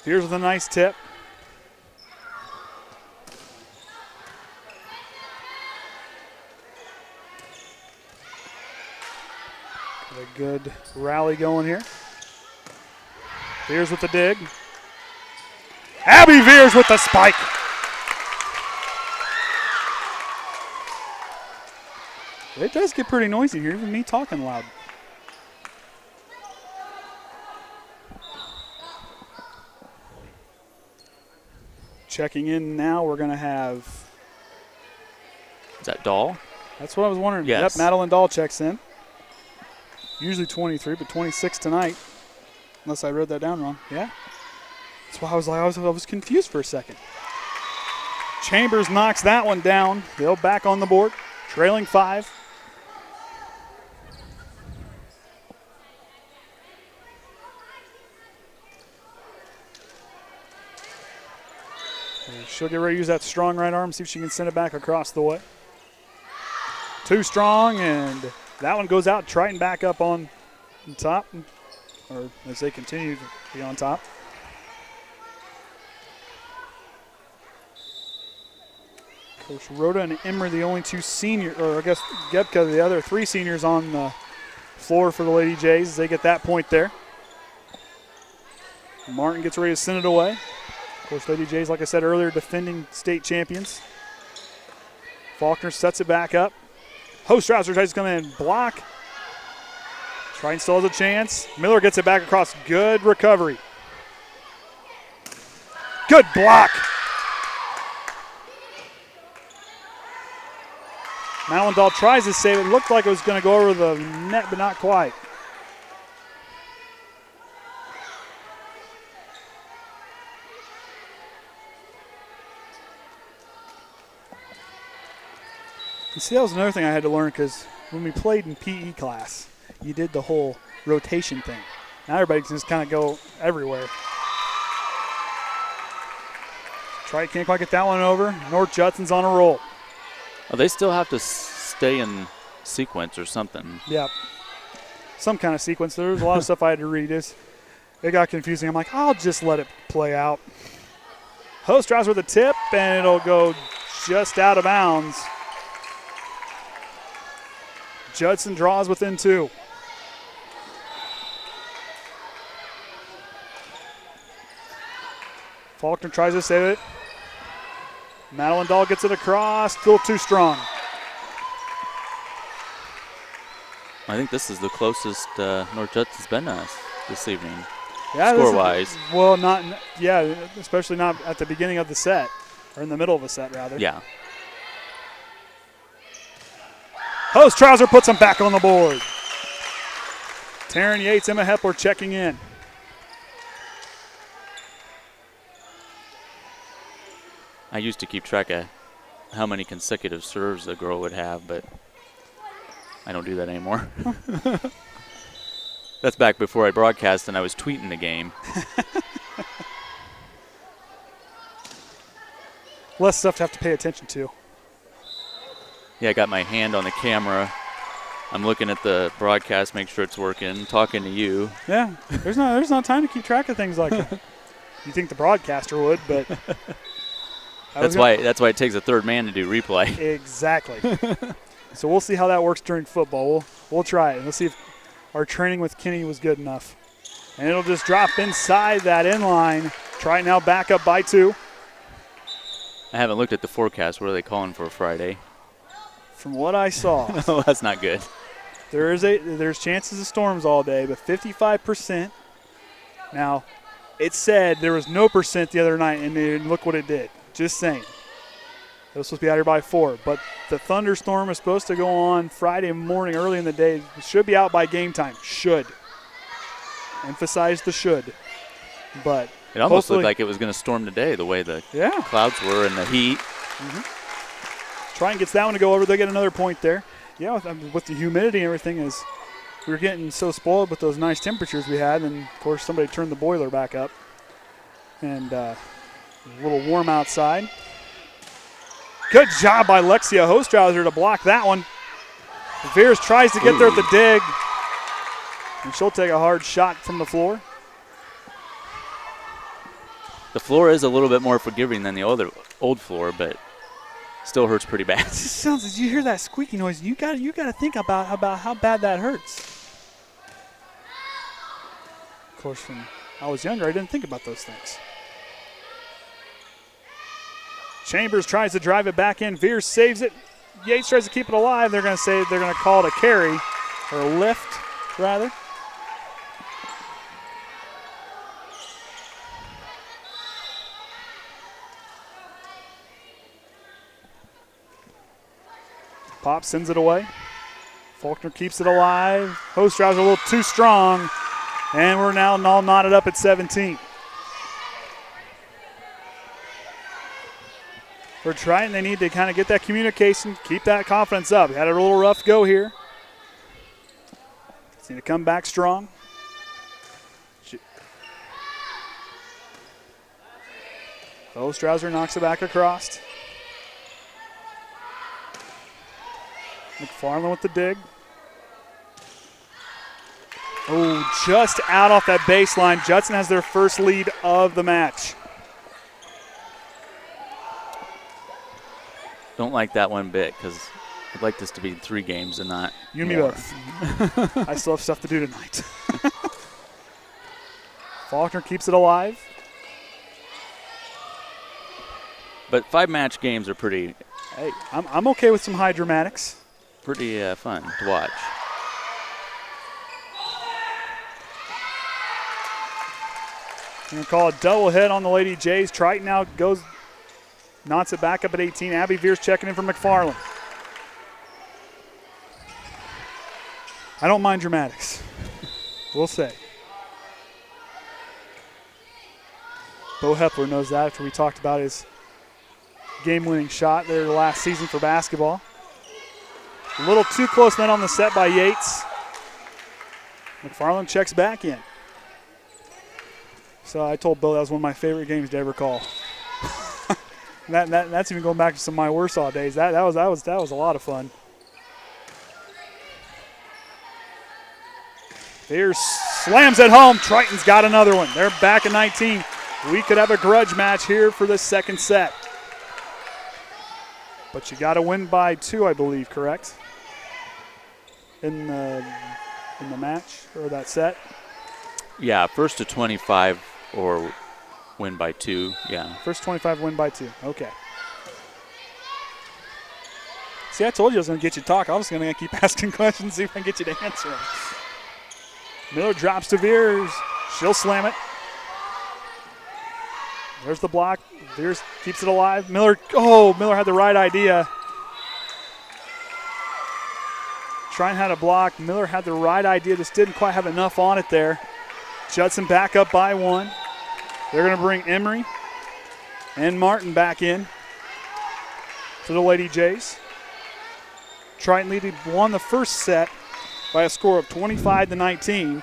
Here's with a nice tip. Got a good rally going here. Veers with the dig. Abby Veers with the spike. It does get pretty noisy here, even me talking loud. Checking in now, we're going to have... Is that Dahl? That's what I was wondering. Yes. Yep, Madeline Dahl checks in. Usually 23, but 26 tonight. Unless I wrote that down wrong. Yeah. That's why I was confused for a second. Chambers knocks that one down. They'll back on the board, trailing 5. She'll get ready to use that strong right arm, see if she can send it back across the way. Too strong, and that one goes out. Triton back up on top, or as they continue to be on top. Coach Rhoda and Emmer, the only 2 seniors, or I guess Gebka, the other 3 seniors on the floor for the Lady Jays as they get that point there. Martin gets ready to send it away. Of course, Lady Jays, like I said earlier, defending state champions. Faulkner sets it back up. Hostrauser tries to come in and block. Triton still has a chance. Miller gets it back across. Good recovery. Good block. Madeline tries to save it. Looked like it was going to go over the net, but not quite. You see, that was another thing I had to learn, because when we played in PE class, you did the whole rotation thing. Now everybody can just kind of go everywhere. Triton can't quite get that one over. North Judson's on a roll. Well, they still have to stay in sequence or something. Yep. Some kind of sequence. There was a lot of stuff I had to read. It got confusing. I'm like, I'll just let it play out. Hostrauser with a tip, and it'll go just out of bounds. Judson draws within 2. Faulkner tries to save it. Madeline Dahl gets it across, still too strong. I think this is the closest North Judson's been to us this evening, yeah, score-wise. Well, especially not at the beginning of the set, or in the middle of a set, rather. Yeah. Hostrauser puts them back on the board. Taryn Yates, Emma Hepler checking in. I used to keep track of how many consecutive serves a girl would have, but I don't do that anymore. That's back before I broadcast and I was tweeting the game. Less stuff to have to pay attention to. Yeah, I got my hand on the camera. I'm looking at the broadcast, make sure it's working, talking to you. Yeah, there's no time to keep track of things like that. You think the broadcaster would, but that's why it takes a third man to do replay. Exactly. So we'll see how that works during football. We'll try it. Let's see if our training with Kenny was good enough. And it'll just drop inside that inline. Triton now back up by 2. I haven't looked at the forecast. What are they calling for Friday? From what I saw, Oh, that's not good. there's chances of storms all day, but 55%. Now, it said there was no percent the other night, and look what it did. Just saying. It was supposed to be out here by 4, but the thunderstorm is supposed to go on Friday morning early in the day. It should be out by game time. Should. Emphasize the should. But it almost looked like it was going to storm today, the way the clouds were and the heat. Triton gets that one to go over. They get another point there. Yeah, with the humidity and everything, is we were getting so spoiled with those nice temperatures we had, and of course somebody turned the boiler back up, and a little warm outside. Good job by Lexia Hostrauser to block that one. Veers tries to get there at the dig, and she'll take a hard shot from the floor. The floor is a little bit more forgiving than the old floor, but still hurts pretty bad. It sounds. Did you hear that squeaky noise? You got to think about how bad that hurts. Of course, when I was younger, I didn't think about those things. Chambers tries to drive it back in. Veers saves it. Yates tries to keep it alive. They're going to call it a carry, or a lift, rather. Pop sends it away. Faulkner keeps it alive. Hostrauser a little too strong. And we're now all knotted up at 17. For Triton, they need to kind of get that communication, keep that confidence up. Had a little rough go here. Need to come back strong. Hostrauser knocks it back across. McFarland with the dig. Oh, just out off that baseline. Judson has their first lead of the match. Don't like that one bit because I'd like this to be 3 games and not You and me more. both. I still have stuff to do tonight. Faulkner keeps it alive. But 5-match games are pretty Hey, I'm okay with some high dramatics. pretty fun to watch. We're going to call a double hit on the Lady Jays. Triton now knots it back up at 18. Abby Veers checking in for McFarland. I don't mind dramatics. We'll say. Bo Hepler knows that after we talked about his game-winning shot there last season for basketball. A little too close then on the set by Yates. McFarland checks back in. So I told Bill that was one of my favorite games to ever call. That's even going back to some of my Warsaw days. That was a lot of fun. Veers slams it home. Triton's got another one. They're back at 19. We could have a grudge match here for the second set. But you got to win by 2, I believe, correct? In the match or that set? Yeah, first to 25 or win by 2, yeah. First 25, win by 2. Okay. See, I told you I was going to get you to talk. I was going to keep asking questions, see if I can get you to answer them. Miller drops to Veers. She'll slam it. There's the block. Veers keeps it alive. Miller had the right idea. Triton had a block. Miller had the right idea. Just didn't quite have enough on it there. Judson back up by 1. They're going to bring Emery and Martin back in for the Lady Jays. Triton won the first set by a score of 25-19.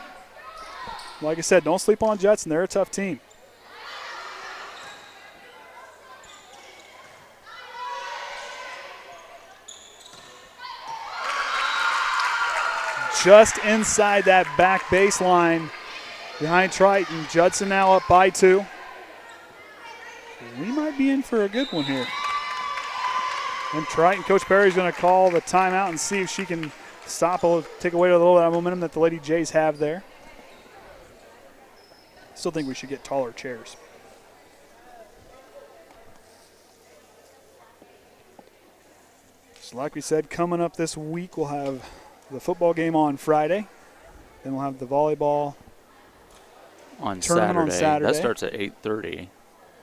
Like I said, don't sleep on Judson. They're a tough team. just inside that back baseline behind Triton. Judson now up by 2. We might be in for a good one here. And Triton, Coach Perry's going to call the timeout and see if she can take away a little of that momentum that the Lady Jays have there. Still think we should get taller chairs. So like we said, coming up this week, we'll have the football game on Friday. Then we'll have the volleyball on tournament on Saturday. That starts at 8:30.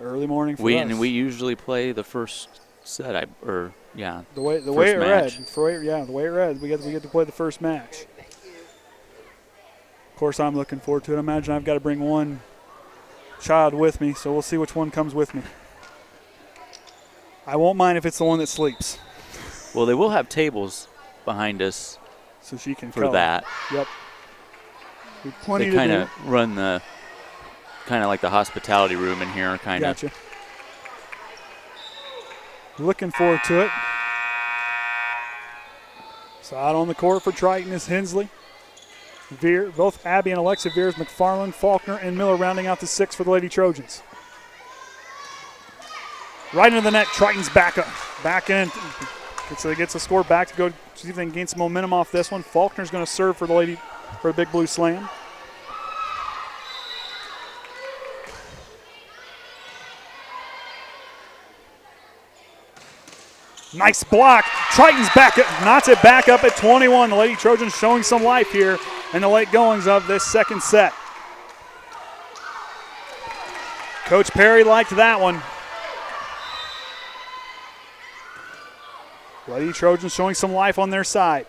Early morning for us. And we usually play the first set, The way it read, we get to play the first match. Of course, I'm looking forward to it. I imagine I've got to bring one child with me, so we'll see which one comes with me. I won't mind if it's the one that sleeps. Well, they will have tables behind us, so she can for that. Yep. Plenty they kind of run the like the hospitality room in here, kind of. Gotcha. Looking forward to it. So out on the court for Triton is Hensley. Both Abby and Alexa Veers, McFarland, Faulkner, and Miller rounding out the 6 for the Lady Trojans. Right into the net, Triton's back in. So he gets a score back to go see if they can gain some momentum off this one. Faulkner's going to serve for the Big Blue Slam. Nice block. Triton's knocks it back up at 21. The Lady Trojans showing some life here in the late goings of this second set. Coach Perry liked that one. Lady Trojans showing some life on their side.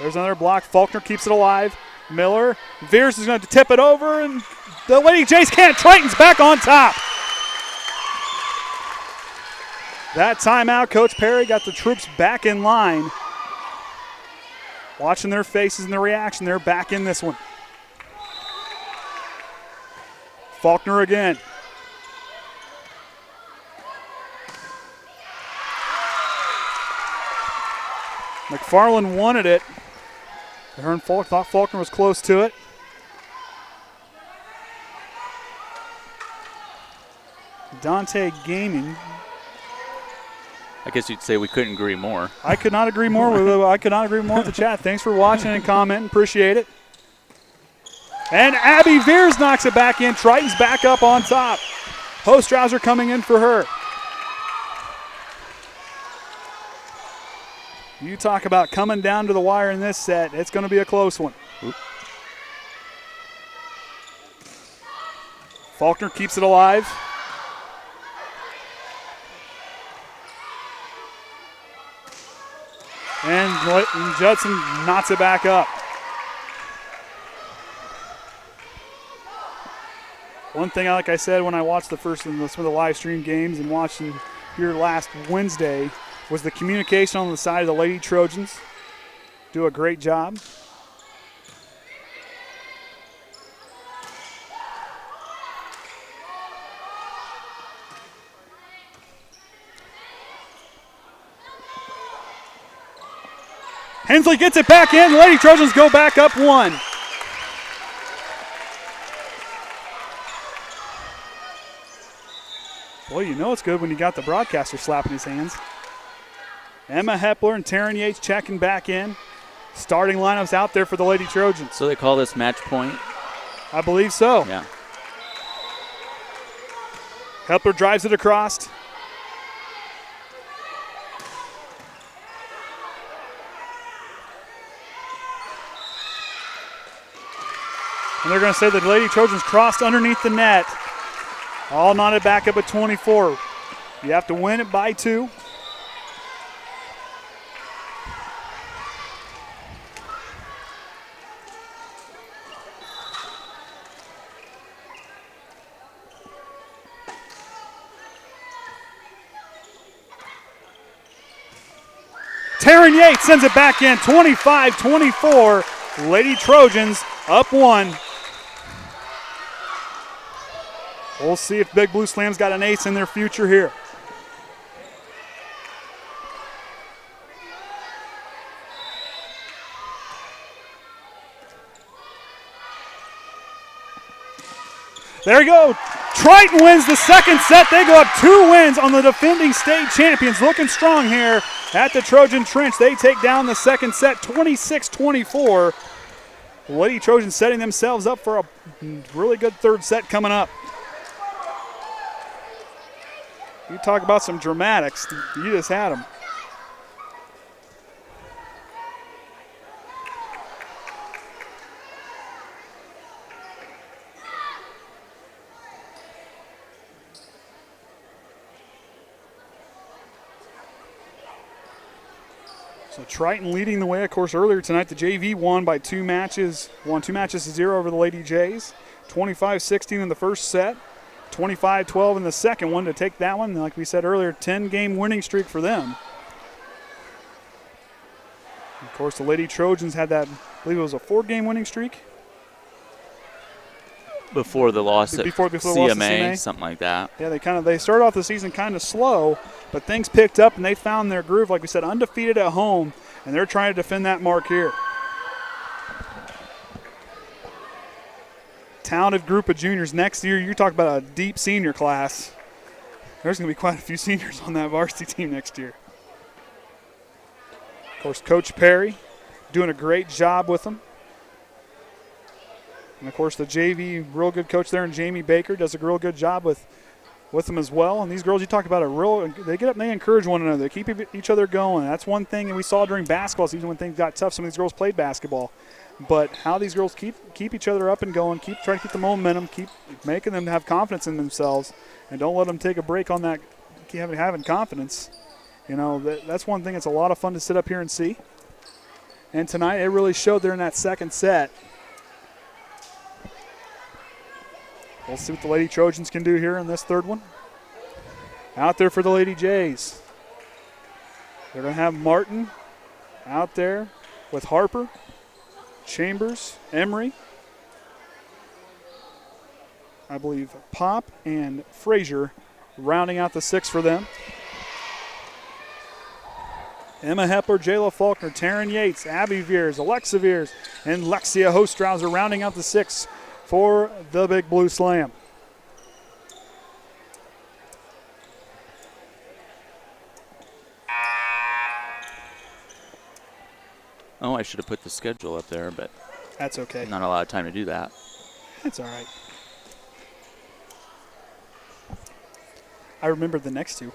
There's another block. Faulkner keeps it alive. Miller. Veers is going to tip it over, and the Lady Jays can't. Triton's back on top. That timeout, Coach Perry got the troops back in line. Watching their faces and their reaction, they're back in this one. Faulkner again. McFarland wanted it. Aaron thought Faulkner was close to it. Dante Gaming. I guess you'd say we couldn't agree more. I could not agree more with the chat. Thanks for watching and commenting. Appreciate it. And Abby Veers knocks it back in. Triton's back up on top. Hostrauser coming in for her. You talk about coming down to the wire in this set. It's going to be a close one. Oop. Faulkner keeps it alive. And Judson knots it back up. One thing, like I said, when I watched some of the live stream games and watching here last Wednesday, was the communication on the side of the Lady Trojans. Do a great job. Hensley gets it back in. The Lady Trojans go back up 1. Boy, you know it's good when you got the broadcaster slapping his hands. Emma Hepler and Taryn Yates checking back in. Starting lineups out there for the Lady Trojans. So they call this match point? I believe so. Yeah. Hepler drives it across. And they're going to say that the Lady Trojans crossed underneath the net. All knotted back up at 24. You have to win it by 2. Taryn Yates sends it back in, 25-24. Lady Trojans up 1. We'll see if Big Blue Slam's got an ace in their future here. There you go. Triton wins the second set. They go up 2 wins on the defending state champions. Looking strong here at the Trojan Trench. They take down the second set 26-24. The Lady Trojans setting themselves up for a really good third set coming up. You talk about some dramatics. You just had them. So Triton leading the way. Of course, earlier tonight, the JV won 2 matches to 0 over the Lady Jays. 25-16 in the first set, 25-12 in the second one to take that one. Like we said earlier, 10-game winning streak for them. Of course, the Lady Trojans had that, I believe it was a 4-game winning streak. Before the loss at before the loss to CMA, something like that. Yeah, they started off the season kind of slow, but things picked up and they found their groove. Like we said, undefeated at home, and they're trying to defend that mark here. Talented group of juniors. Next year, you talk about a deep senior class. There's going to be quite a few seniors on that varsity team next year. Of course, Coach Perry doing a great job with them. And, of course, the JV, real good coach there, and Jamie Baker does a real good job with them as well. And these girls, you talk about they get up and they encourage one another. They keep each other going. That's one thing that we saw during basketball season when things got tough. Some of these girls played basketball. But how these girls keep each other up and going, trying to keep the momentum, keep making them have confidence in themselves, and don't let them take a break on that, having confidence. You know, that's one thing that's a lot of fun to sit up here and see. And tonight it really showed there in that second set. We'll see what the Lady Trojans can do here in this third one. Out there for the Lady Jays. They're going to have Martin out there with Harper, Chambers, Emery. I believe Pop and Frazier rounding out the 6 for them. Emma Hepler, Jayla Faulkner, Taryn Yates, Abby Veers, Alexa Veers, and Lexia Hostrauser rounding out the 6 for the Big Blue Slam. Oh, I should have put the schedule up there, but that's okay. Not a lot of time to do that. That's all right. I remember the next 2.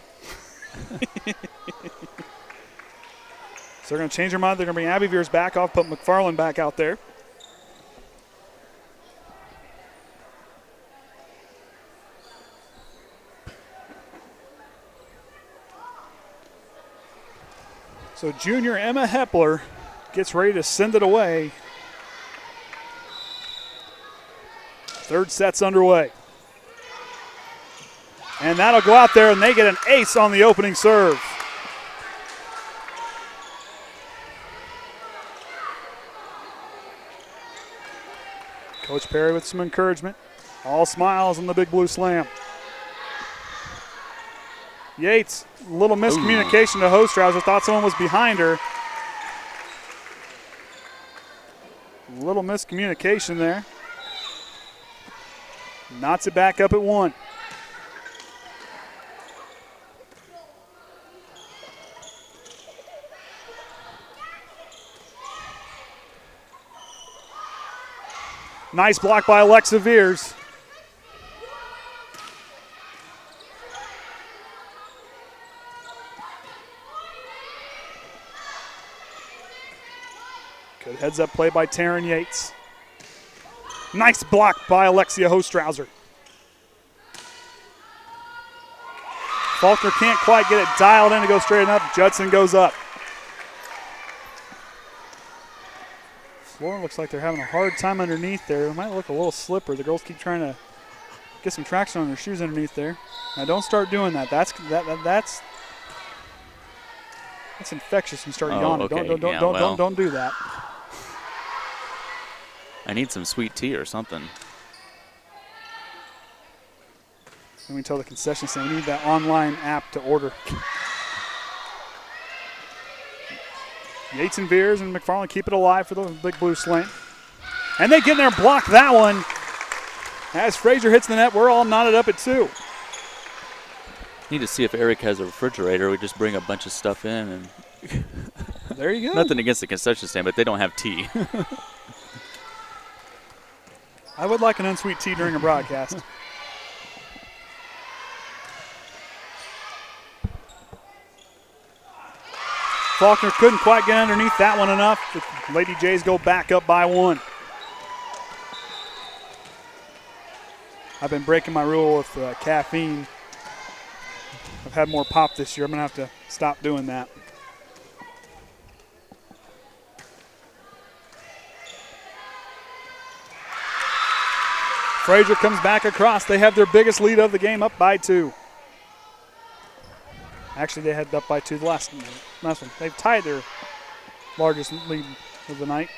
So they're going to change their mind. They're going to bring Abby Veers back off, put McFarland back out there. So junior Emma Hepler gets ready to send it away. Third set's underway. And that'll go out there, and they get an ace on the opening serve. Coach Perry with some encouragement. All smiles on the Big Blue Slam. Yates, a little miscommunication to Hostrauser. Thought someone was behind her. A little miscommunication there. Knots it back up at 1. Nice block by Alexa Veers. Good heads-up play by Taryn Yates. Nice block by Alexia Hostrauser. Faulkner can't quite get it dialed in to go straight enough. Judson goes up. Floor looks like they're having a hard time underneath there. It might look a little slippery. The girls keep trying to get some traction on their shoes underneath there. Now don't start doing that. That's infectious. You start yawning. Okay. Don't do that. I need some sweet tea or something. Let me tell the concession stand we need that online app to order. Yates and Veers and McFarland keep it alive for the Big Blue Slam. And they get in there and block that one. As Frazier hits the net, we're all knotted up at 2. Need to see if Eric has a refrigerator. We just bring a bunch of stuff in. And there you go. Nothing against the concession stand, but they don't have tea. I would like an unsweet tea during a broadcast. Faulkner couldn't quite get underneath that one enough. The Lady Jays go back up by 1. I've been breaking my rule with caffeine. I've had more pop this year. I'm going to have to stop doing that. Frazier comes back across. They have their biggest lead of the game, up by 2. Actually, they had up by 2 the last one. They've tied their largest lead of the night.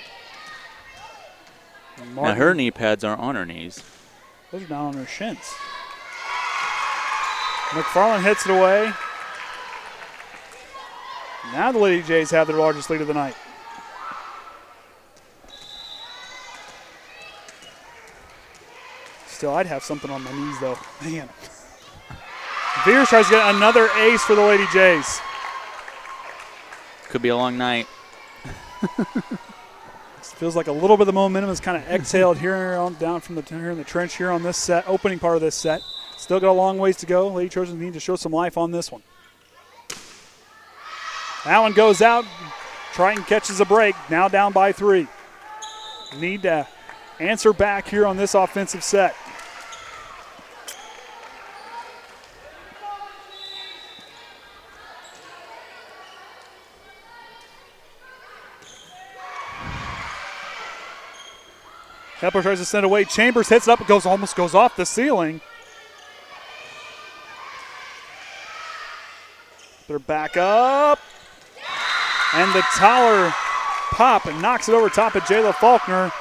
Now her knee pads aren't on her knees. Those are down on her shins. McFarland hits it away. Now the Lady Jays have their largest lead of the night. Still, I'd have something on my knees, though. Man. Veers tries to get another ace for the Lady Jays. Could be a long night. Feels like a little bit of the momentum is kind of exhaled here on down from here in the trench here on this set, opening part of this set. Still got a long ways to go. Lady Trojans need to show some life on this one. That one goes out. Triton catches a break. Now down by 3. Need to answer back here on this offensive set. Hepler tries to send away. Chambers hits it up. It almost goes off the ceiling. They're back up. And the Toller pop and knocks it over top of Jayla Faulkner.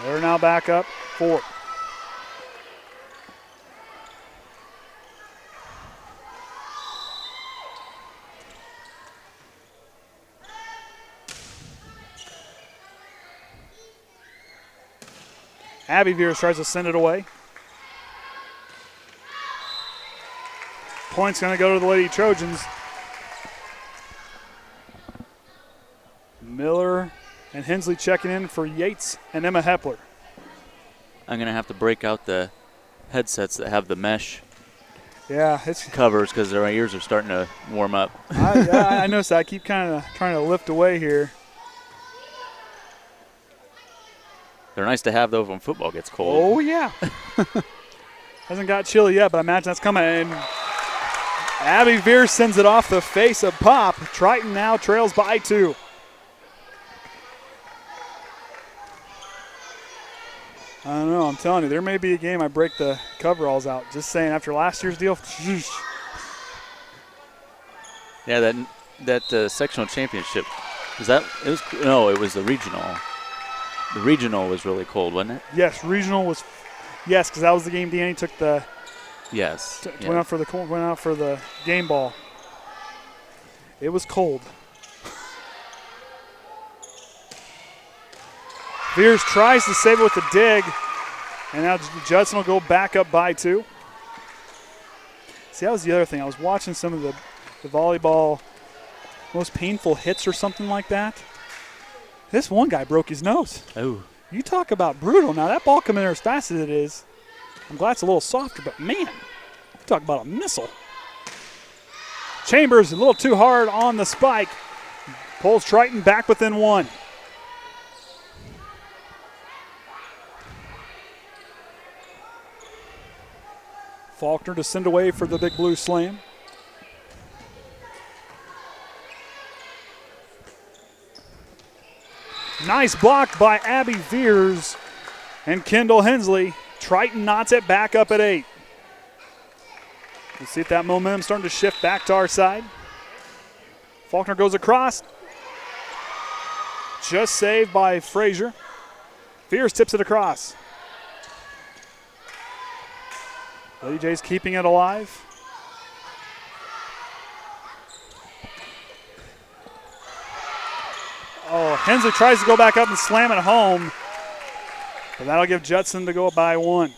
They're now back up 4. Abby Veers tries to send it away. Point's going to go to the Lady Trojans. Miller and Hensley checking in for Yates and Emma Hepler. I'm going to have to break out the headsets that have the mesh it's covers because my ears are starting to warm up. I noticed that. I keep kind of trying to lift away here. They're nice to have, though, when football gets cold. Oh, yeah. Hasn't got chilly yet, but I imagine that's coming. And Abby Veers sends it off the face of Pop. Triton now trails by 2. I don't know. I'm telling you, there may be a game I break the coveralls out. Just saying, after last year's deal. Yeah, that sectional championship. It was the regional. The regional was really cold, wasn't it? Yes, regional was. Yes, because that was the game Danny took the. Yes. Went out for the game ball. It was cold. Veers tries to save it with the dig, and now Judson will go back up by 2. See, that was the other thing. I was watching some of the volleyball most painful hits or something like that. This one guy broke his nose. Oh. You talk about brutal. Now, that ball coming in there as fast as it is. I'm glad it's a little softer, but man, you talk about a missile. Chambers a little too hard on the spike. Pulls Triton back within 1. Faulkner to send away for the big blue slam. Nice block by Abby Veers and Kendall Hensley. Triton knots it back up at 8. We'll see if that momentum's starting to shift back to our side. Faulkner goes across. Just saved by Frazier. Veers tips it across. Lady Jays keeping it alive. Oh, Hensley tries to go back up and slam it home. So that'll give Judson to go by 1.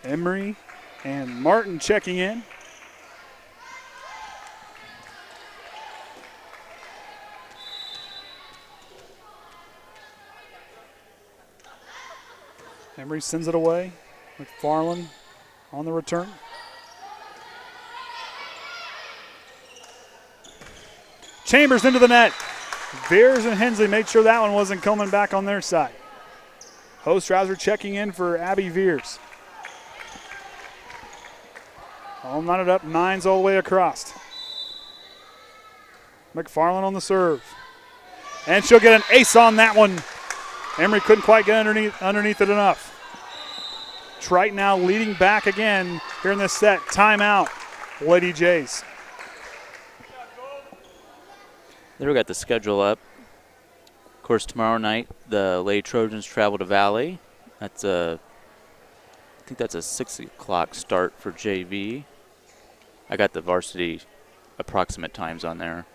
Emery and Martin checking in. Emery sends it away. McFarland on the return. Chambers into the net. Veers and Hensley made sure that one wasn't coming back on their side. Hostrouser checking in for Abby Veers. All knotted up, 9s all the way across. McFarland on the serve. And she'll get an ace on that one. Emery couldn't quite get underneath it enough. Triton now leading back again here in this set. Timeout, Lady Jays. There we got the schedule up. Of course, tomorrow night the Lady Trojans travel to Valley. I think that's a 6 o'clock start for JV. I got the varsity approximate times on there.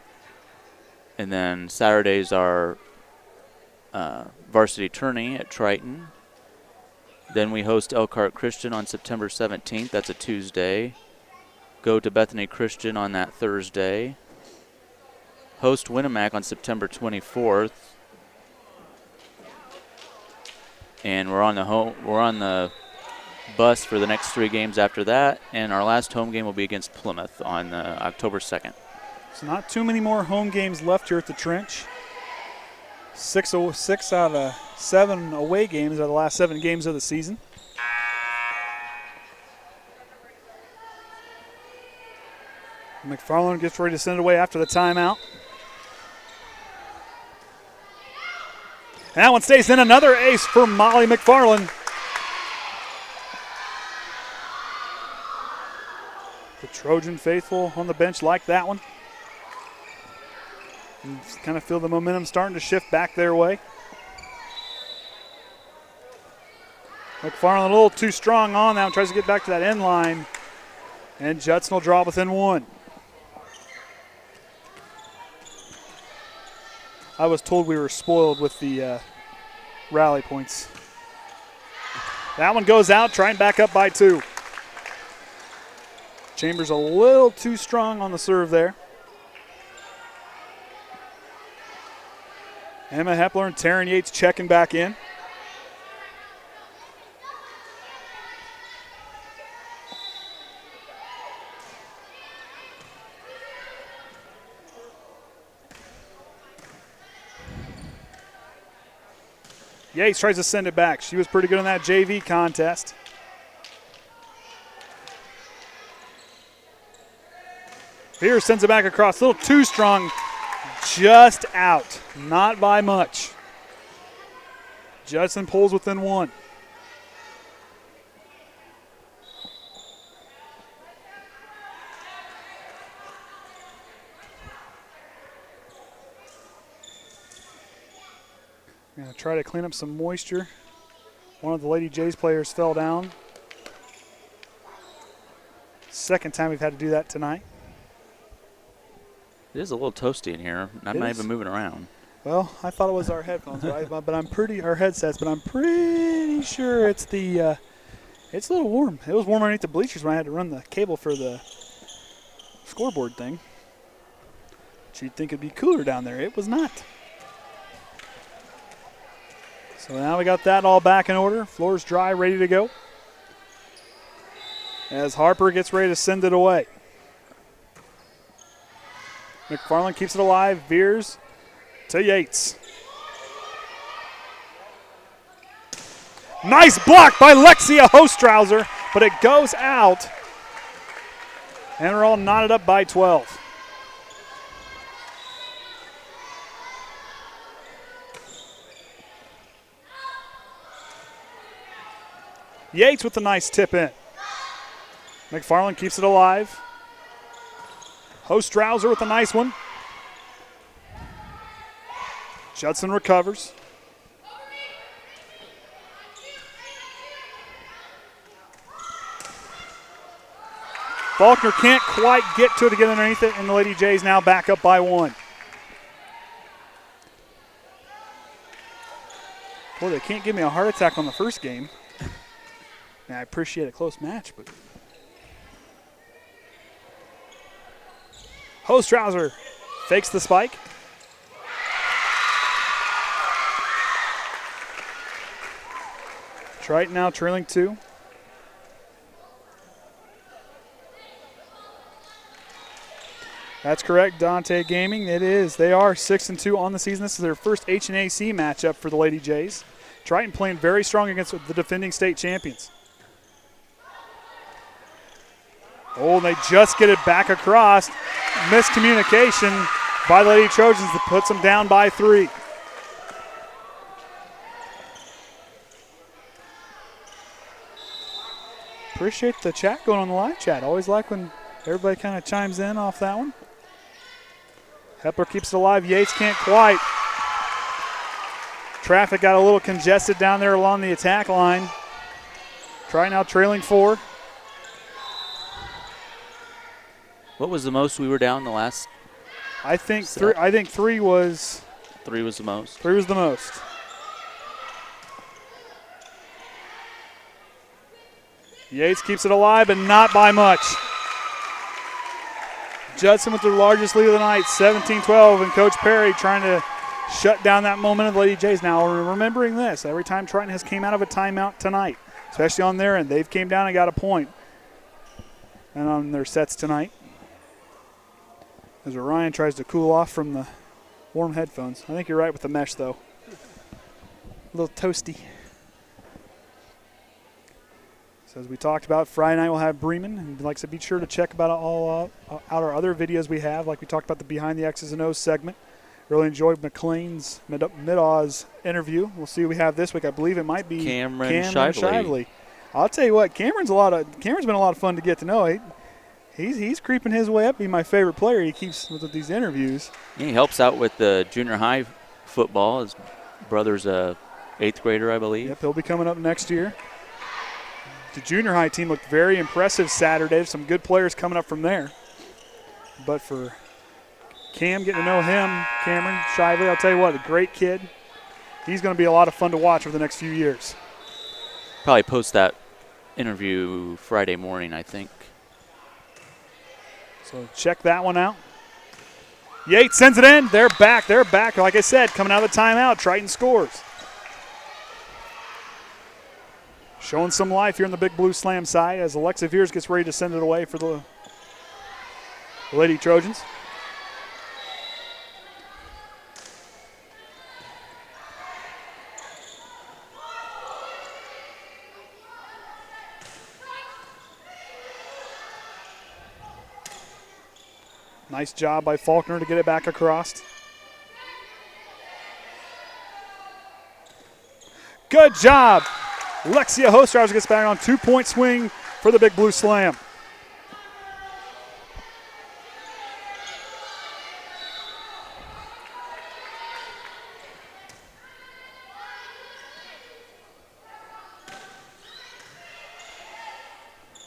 And then Saturdays are varsity tourney at Triton. Then we host Elkhart Christian on September 17th. That's a Tuesday. Go to Bethany Christian on that Thursday. Host Winnemac on September 24th. And we're on the bus for the next 3 games after that. And our last home game will be against Plymouth on October 2nd. So not too many more home games left here at the Trench. 6 out of 7 away games are the last 7 games of the season. McFarland gets ready to send it away after the timeout. And that one stays in. Another ace for Molly McFarland. The Trojan faithful on the bench like that one. And kind of feel the momentum starting to shift back their way. McFarland a little too strong on that one. Tries to get back to that end line. And Judson will draw within 1. I was told we were spoiled with the rally points. That one goes out, trying back up by 2. Chambers a little too strong on the serve there. Emma Hepler and Taryn Yates checking back in. Yates tries to send it back. She was pretty good in that JV contest. Veers sends it back across. A little too strong. Just out. Not by much. Judson pulls within 1. Going to try to clean up some moisture. One of the Lady Jays players fell down. Second time we've had to do that tonight. It is a little toasty in here. I'm not even moving around. Well, I thought it was our headphones, but I'm pretty, our headsets, but I'm pretty sure it's the, it's a little warm. It was warm underneath the bleachers when I had to run the cable for the scoreboard thing. But you'd think it'd be cooler down there. It was not. So now we got that all back in order. Floor's dry, ready to go. As Harper gets ready to send it away. McFarland keeps it alive. Veers to Yates. Nice block by Lexia Hostrouser, but it goes out. And we're all knotted up by 12. Yates with a nice tip in. McFarland keeps it alive. Hostrouser with a nice one. Judson recovers. Faulkner can't quite get to it to get underneath it, and the Lady Jays now back up by 1. Boy, they can't give me a heart attack on the first game. And I appreciate a close match, but Hostrauser fakes the spike. Triton now trailing 2. That's correct, Dante Gaming. It is. They are 6-2 on the season. This is their first HNAC matchup for the Lady Jays. Triton playing very strong against the defending state champions. Oh, and they just get it back across. Miscommunication by the Lady Trojans that puts them down by 3. Appreciate the chat going on the live chat. Always like when everybody kind of chimes in off that one. Hepler keeps it alive. Yates can't quite. Traffic got a little congested down there along the attack line. Try now trailing 4. What was the most we were down the last? I think 3. I think 3 was. 3 was the most. 3 was the most. Yates keeps it alive, but not by much. Judson with their largest lead of the night, 17-12, and Coach Perry trying to shut down that momentum of the Lady Jays. Now, remembering this, every time Triton has came out of a timeout tonight, especially on their end, they've came down and got a point. And on their sets tonight, as Orion tries to cool off from the warm headphones. I think you're right with the mesh, though. A little toasty. So as we talked about, Friday night we'll have Bremen. And like I said, be sure to check about out our other videos we have. Like we talked about the Behind the X's and O's segment. Really enjoyed McLean's Mid-Oz interview. We'll see what we have this week. I believe it might be Cameron Shively. I'll tell you what, Cameron's been a lot of fun to get to know. He's creeping his way up. He's my favorite player. He keeps with these interviews. Yeah, he helps out with the junior high football. His brother's a 8th grader, I believe. Yep, he'll be coming up next year. The junior high team looked very impressive Saturday. There's some good players coming up from there. But for Cam, getting to know him, Cameron Shively, I'll tell you what, a great kid. He's going to be a lot of fun to watch over the next few years. Probably post that interview Friday morning, I think. So check that one out. Yates sends it in. They're back. Like I said, coming out of the timeout, Triton scores. Showing some life here in the Big Blue Slam side as Alexa Veers gets ready to send it away for the Lady Trojans. Nice job by Faulkner to get it back across. Good job. Lexia Hostrauser gets back on 2-point swing for the Big Blue Slam.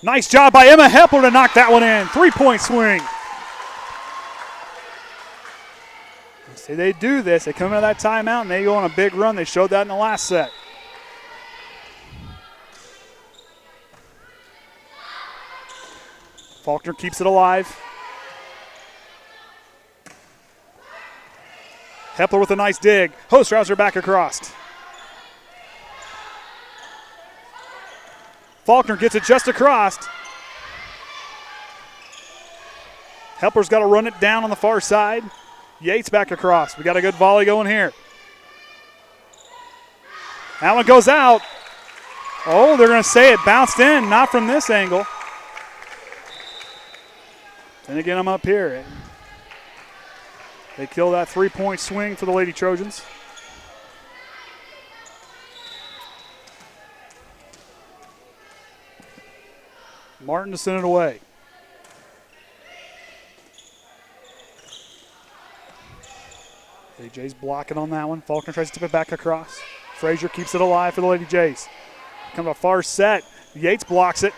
Nice job by Emma Hepler to knock that one in. 3-point swing. See, they do this. They come out of that timeout and they go on a big run. They showed that in the last set. Faulkner keeps it alive. Hepler with a nice dig. Hostrauser back across. Faulkner gets it just across. Hepler's got to run it down on the far side. Yates back across. We got a good volley going here. That one goes out. Oh, they're going to say it bounced in, not from this angle. Then again, I'm up here. They kill that 3-point swing for the Lady Trojans. Martin to send it away. AJ's blocking on that one. Faulkner tries to tip it back across. Frazier keeps it alive for the Lady Jays. Kind of a far set. Yates blocks it.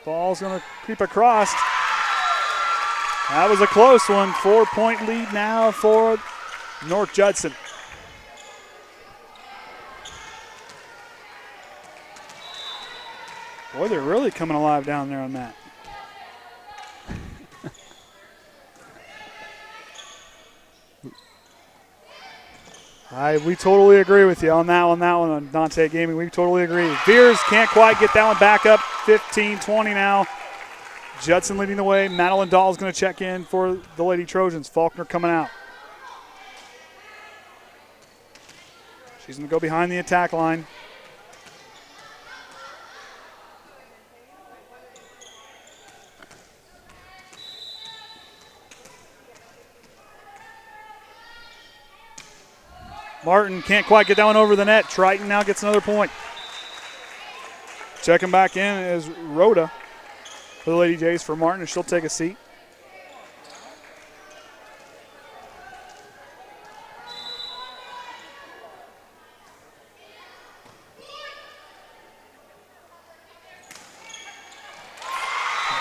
Ball's going to creep across. That was a close one. 4-point lead now for North Judson. Boy, they're really coming alive down there on that. We totally agree with you on that one on Dante Gaming. We totally agree. Veers can't quite get that one back up. 15-20 now. Judson leading the way. Madeline Dahl is going to check in for the Lady Trojans. Faulkner coming out. She's going to go behind the attack line. Martin can't quite get that one over the net. Triton now gets another point. Checking back in is Rhoda for the Lady Jays for Martin, and she'll take a seat.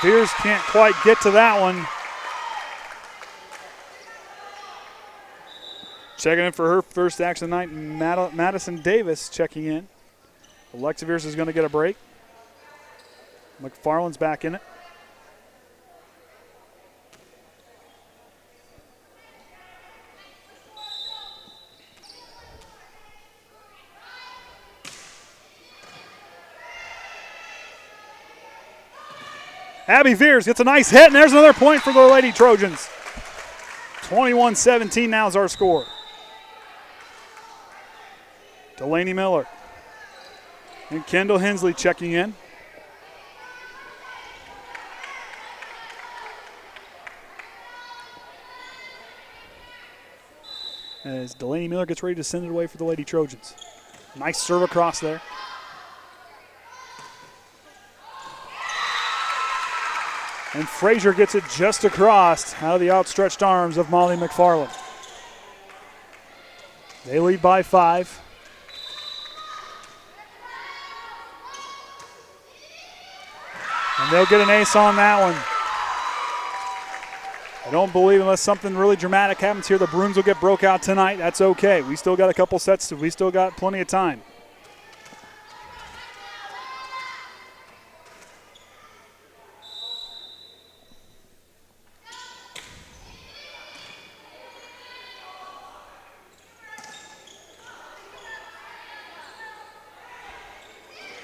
Veers can't quite get to that one. Checking in for her first action tonight, Madison Davis checking in. Alexa Veers is going to get a break. McFarland's back in it. Abby Veers gets a nice hit, and there's another point for the Lady Trojans. 21-17 now is our score. Delaney Miller and Kendall Hensley checking in. As Delaney Miller gets ready to send it away for the Lady Trojans. Nice serve across there. And Frazier gets it just across out of the outstretched arms of Molly McFarland. They lead by 5. And they'll get an ace on that one. I don't believe unless something really dramatic happens here, the Bruins will get broke out tonight. That's okay. We still got a couple sets. We still got plenty of time.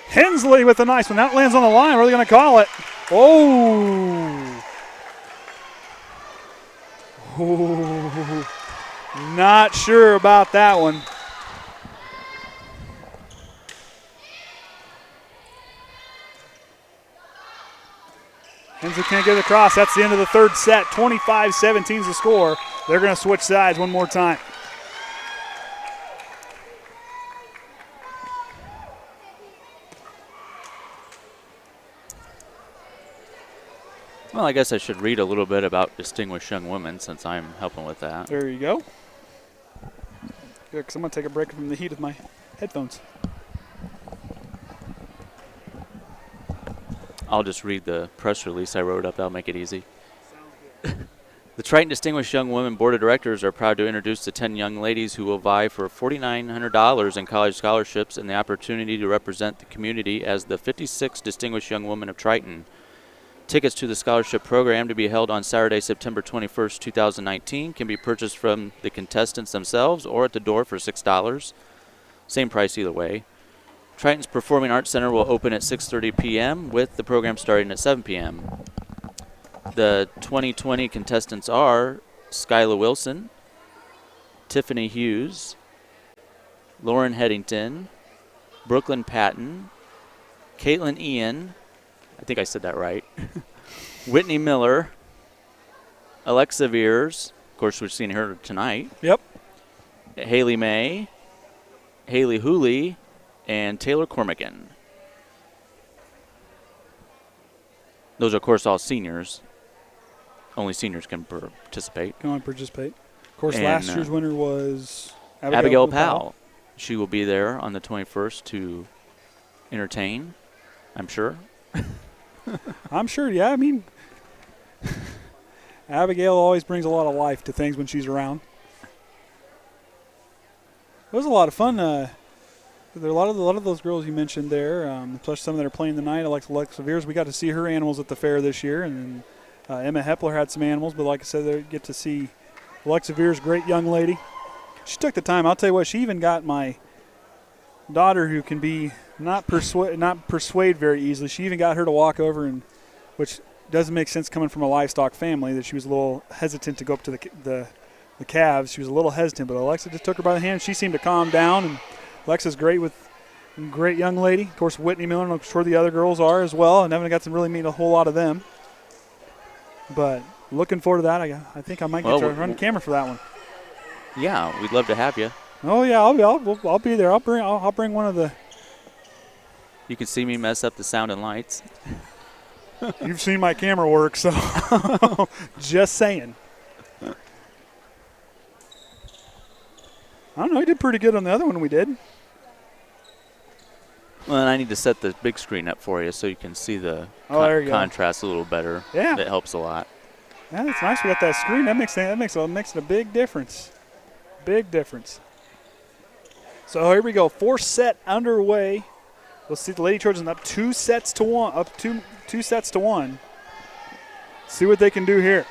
Hensley with a nice one. That lands on the line. We're really going to call it. Oh. Not sure about that one. Hensley can't get it across. That's the end of the third set. 25-17 is the score. They're going to switch sides one more time. Well, I guess I should read a little bit about Distinguished Young Women since I'm helping with that. There you go. Good, because I'm going to take a break from the heat of my headphones. I'll just read the press release I wrote up. That'll make it easy. The Triton Distinguished Young Women Board of Directors are proud to introduce the 10 young ladies who will vie for $4,900 in college scholarships and the opportunity to represent the community as the 56 Distinguished Young Women of Triton. Tickets to the scholarship program, to be held on Saturday, September 21st, 2019, can be purchased from the contestants themselves or at the door for $6. Same price either way. Triton's Performing Arts Center will open at 6:30 p.m. with the program starting at 7 p.m. The 2020 contestants are Skyla Wilson, Tiffany Hughes, Lauren Headington, Brooklyn Patton, Caitlin Ian, I think I said that right, Whitney Miller, Alexa Veers, of course we've seen her tonight. Yep. Haley May, Haley Hooley, and Taylor Cormigan. Those are, of course, all seniors. Only seniors can participate. Can only participate. Of course, And, last year's winner was Abigail Powell. She will be there on the 21st to entertain, I'm sure. I'm sure, yeah. I mean, Abigail always brings a lot of life to things when she's around. It was a lot of fun There are a lot of those girls you mentioned there, plus some that are playing tonight. Like Alexa Veers, we got to see her animals at the fair this year, and Emma Hepler had some animals. But like I said, they get to see Alexa Veers, great young lady. She took the time. I'll tell you what, she even got my daughter, who can be not persuade very easily. She even got her to walk over, and which doesn't make sense coming from a livestock family, that she was a little hesitant to go up to the calves. She was a little hesitant, but Alexa just took her by the hand. She seemed to calm down, and Alexa's great young lady. Of course, Whitney Miller, and I'm sure the other girls are as well, and haven't got to really meet a whole lot of them. But looking forward to that. I think I might get to run the camera for that one. Yeah, we'd love to have you. Oh yeah, I'll be there. I'll bring one of the. You can see me mess up the sound and lights. You've seen my camera work, so just saying. I don't know. He did pretty good on the other one we did. Well, and I need to set the big screen up for you so you can see the contrast a little better. Yeah, that helps a lot. Yeah, that's nice. We got that screen. That makes it a big difference. Big difference. So here we go. 4th set underway. We'll see the Lady Trojans up 2 sets to 1. Up two sets to 1. See what they can do here.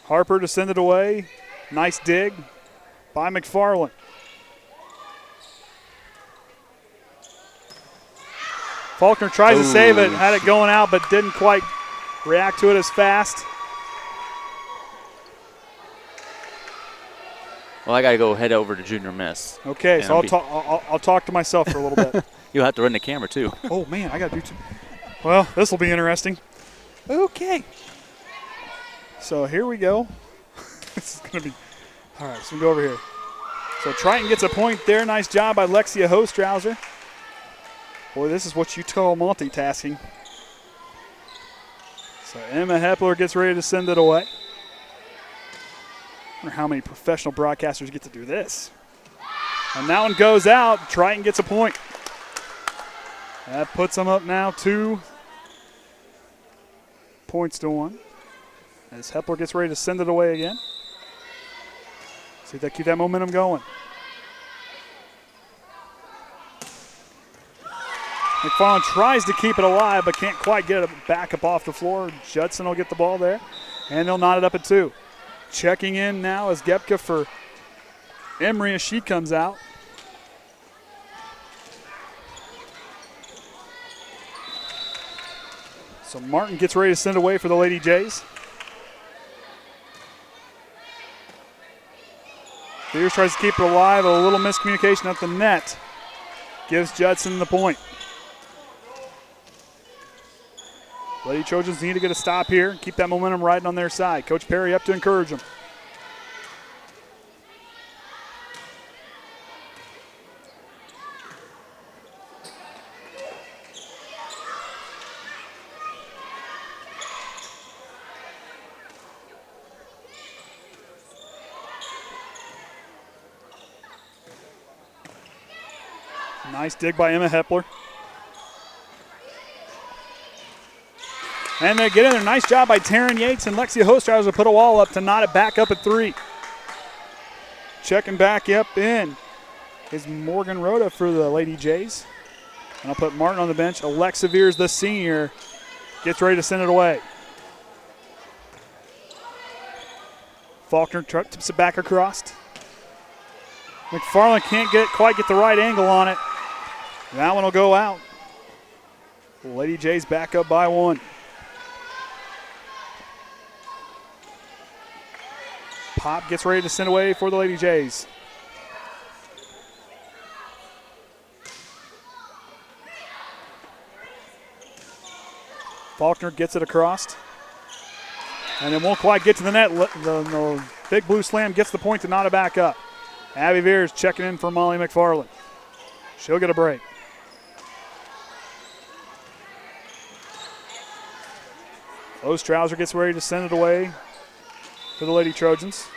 Harper to send it away. Nice dig by McFarland. Faulkner tries to save it, had it going out, but didn't quite react to it as fast. Well, I got to go head over to junior miss. Okay, so I'll talk to myself for a little bit. You'll have to run the camera, too. Oh, man, I got to do two. Well, this will be interesting. Okay. So here we go. This is going to be – all right, so we go over here. So Triton gets a point there. Nice job by Lexia Hostrauser. Boy, this is what you call multitasking. So Emma Hepler gets ready to send it away. I wonder how many professional broadcasters get to do this. And that one goes out. Triton gets a point. That puts them up now 2 points to 1. As Hepler gets ready to send it away again. See if they keep that momentum going. McFarland tries to keep it alive, but can't quite get it back up off the floor. Judson will get the ball there, and they'll knot it up at 2. Checking in now is Gepka for Emery as she comes out. So Martin gets ready to send away for the Lady Jays. Beers tries to keep it alive. A little miscommunication at the net. Gives Judson the point. Lady Trojans need to get a stop here. Keep that momentum riding on their side. Coach Perry up to encourage them. Nice dig by Emma Hepler. And they get in there. Nice job by Taryn Yates and Lexia Hostrauser to put a wall up to knot it back up at 3. Checking back up in is Morgan Rhoda for the Lady Jays. And I'll put Martin on the bench. Alexa Veers, the senior, gets ready to send it away. Faulkner tips it back across. McFarland can't quite get the right angle on it. That one will go out. Lady Jays back up by 1. Pop gets ready to send away for the Lady Jays. Faulkner gets it across. And it won't quite get to the net. The big blue slam gets the point to knot it back up. Abby Veers checking in for Molly McFarland. She'll get a break. Ostrauser gets ready to send it away for the Lady Trojans.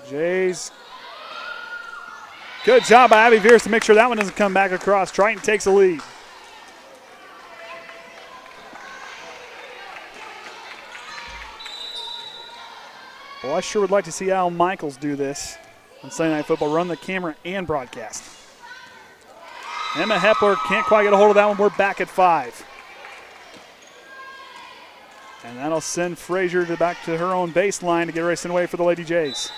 Jays. Good job by Abby Veers to make sure that one doesn't come back across. Triton takes the lead. Well, I sure would like to see Al Michaels do this on Sunday Night Football, run the camera and broadcast. Emma Hepler can't quite get a hold of that one. We're back at 5. And that'll send Frazier back to her own baseline to get ready to send away for the Lady Jays.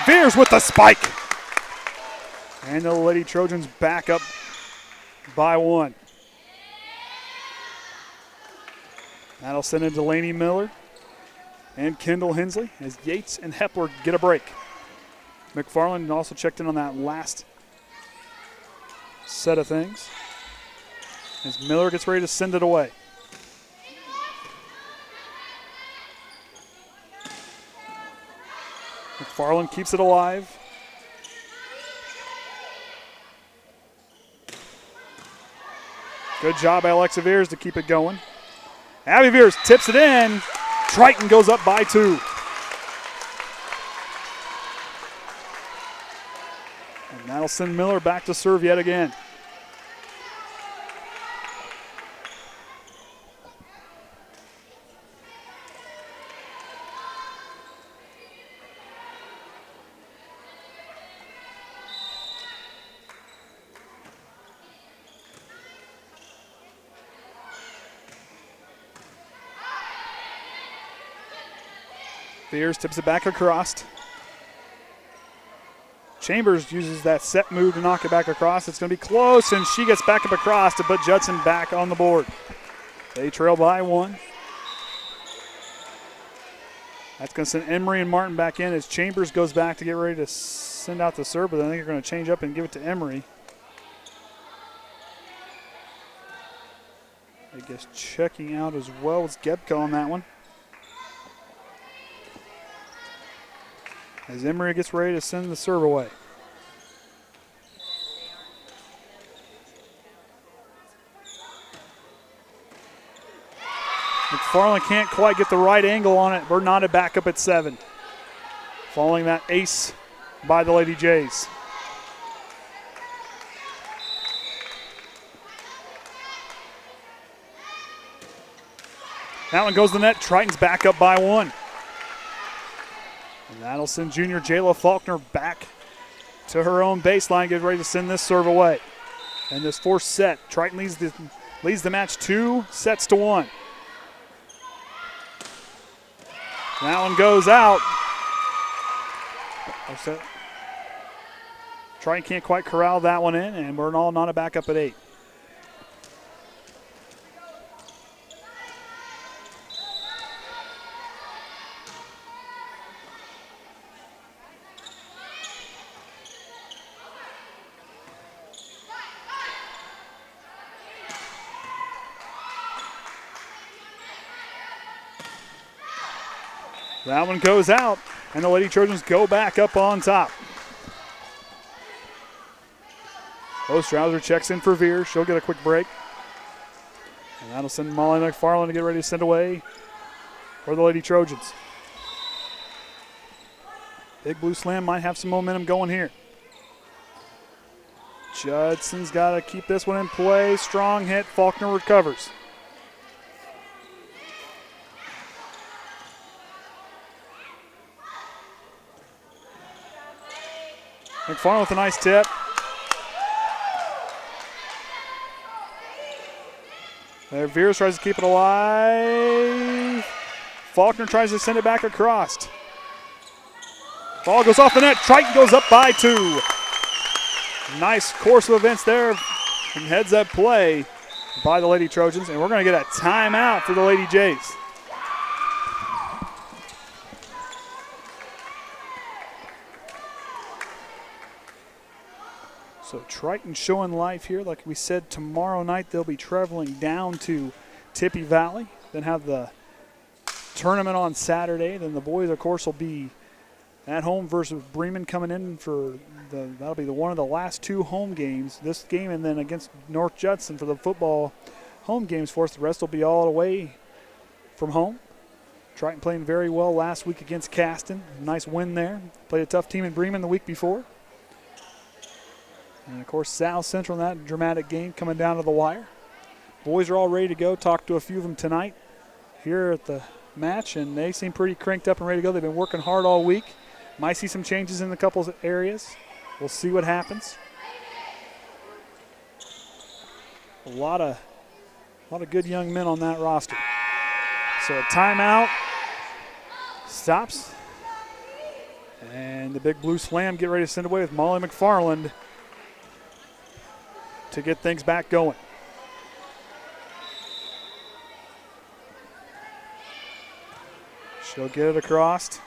Veers with the spike. And the Lady Trojans back up by 1. That'll send in Delaney Miller and Kendall Hensley as Yates and Hepler get a break. McFarland also checked in on that last set of things as Miller gets ready to send it away. McFarland keeps it alive. Good job by Alexa Veers to keep it going. Abby Veers tips it in. Triton goes up by 2. And that'll send Miller back to serve yet again. Veers tips it back across. Chambers uses that set move to knock it back across. It's going to be close, and she gets back up across to put Judson back on the board. They trail by 1. That's going to send Emery and Martin back in as Chambers goes back to get ready to send out the serve, but I think they're going to change up and give it to Emery. I guess checking out as well as Gebko on that one. As Emery gets ready to send the serve away. McFarland can't quite get the right angle on it. Bernada back up at 7. Following that ace by the Lady Jays. That one goes to the net. Triton's back up by 1. And that'll send junior Jayla Faulkner back to her own baseline, get ready to send this serve away. And this 4th set, Triton leads the match 2-1. That one goes out. Triton can't quite corral that one in, and we're all not back up at 8. That one goes out, and the Lady Trojans go back up on top. Ostrauser checks in for Veer. She'll get a quick break. And that'll send Molly McFarland to get ready to send away for the Lady Trojans. Big Blue Slam might have some momentum going here. Judson's got to keep this one in play. Strong hit. Faulkner recovers. McFarland with a nice tip. There, Veers tries to keep it alive. Faulkner tries to send it back across. Ball goes off the net. Triton goes up by 2. Nice course of events there and heads up play by the Lady Trojans. And we're going to get a timeout for the Lady Jays. So Triton showing life here. Like we said, tomorrow night they'll be traveling down to Tippy Valley. Then have the tournament on Saturday. Then the boys, of course, will be at home versus Bremen coming in for that'll be one of the last 2 home games. This game and then against North Judson for the football home games for us. The rest will be all away from home. Triton playing very well last week against Caston. Nice win there. Played a tough team in Bremen the week before. And, of course, South Central in that dramatic game coming down to the wire. Boys are all ready to go. Talked to a few of them tonight here at the match, and they seem pretty cranked up and ready to go. They've been working hard all week. Might see some changes in a couple of areas. We'll see what happens. A lot of good young men on that roster. So a timeout stops. And the Big Blue Slam get ready to send away with Molly McFarland to get things back going. She'll get it across.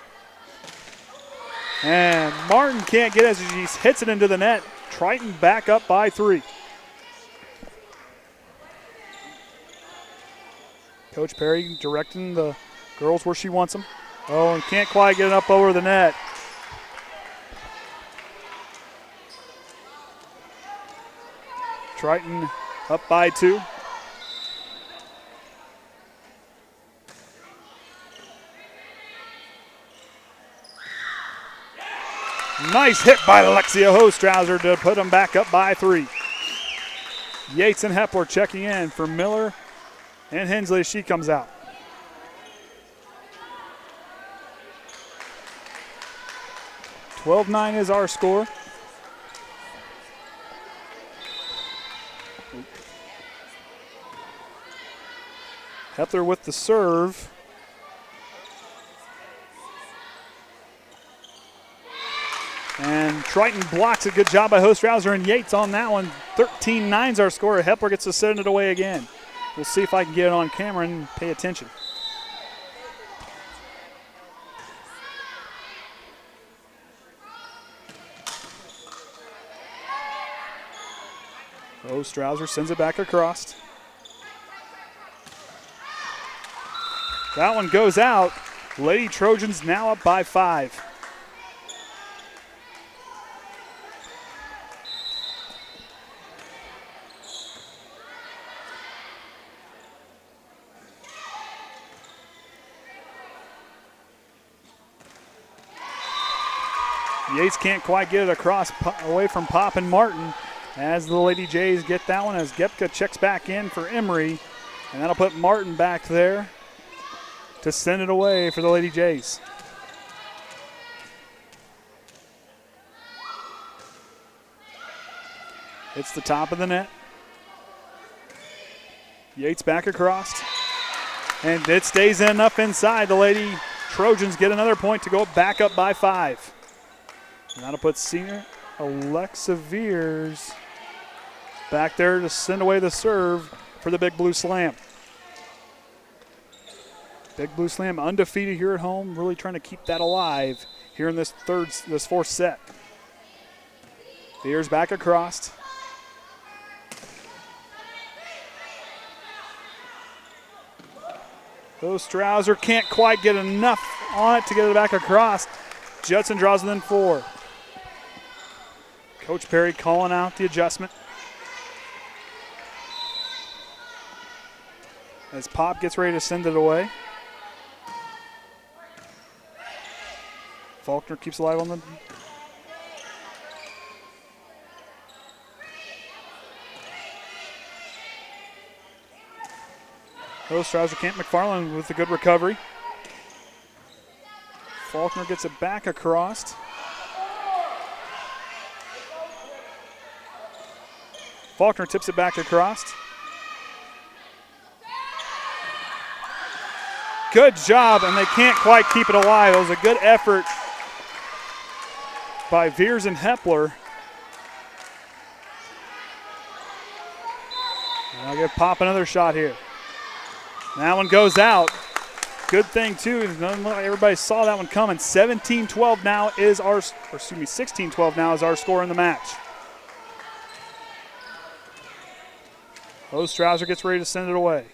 And Martin can't get it as she hits it into the net. Triton back up by 3. Coach Perry directing the girls where she wants them. Oh, and can't quite get it up over the net. Triton up by 2. Nice hit by Alexia Hostrauser to put them back up by 3. Yates and Hepler checking in for Miller and Hensley as she comes out. (12-9) is our score. Hepler with the serve. And Triton blocks a good job by Hostrauser and Yates on that one. 13-9 is our score. Hepler gets to send it away again. We'll see if I can get it on camera and pay attention. Hostrauser sends it back across. That one goes out. Lady Trojans now up by 5. Yates can't quite get it across away from Pop and Martin as the Lady Jays get that one as Gepka checks back in for Emery. And that'll put Martin back there to send it away for the Lady Jays. It's the top of the net. Yates back across. And it stays in enough inside. The Lady Trojans get another point to go back up by 5. And that'll put senior Alexa Veers back there to send away the serve for the Big Blue Slam. Big Blue Slam undefeated here at home, really trying to keep that alive here in this fourth set. Veers back across. Hostrauser can't quite get enough on it to get it back across. Judson draws within 4. Coach Perry calling out the adjustment. As Pop gets ready to send it away. Faulkner keeps alive on the... Hostrauser can't. McFarland with a good recovery. Faulkner gets it back across. Faulkner tips it back across. Good job, and they can't quite keep it alive. It was a good effort by Veers and Hepler. And I'll give Pop another shot here. That one goes out. Good thing, too. Everybody saw that one coming. 17-12 now is our, 16-12 now is our score in the match. Hostrauser gets ready to send it away.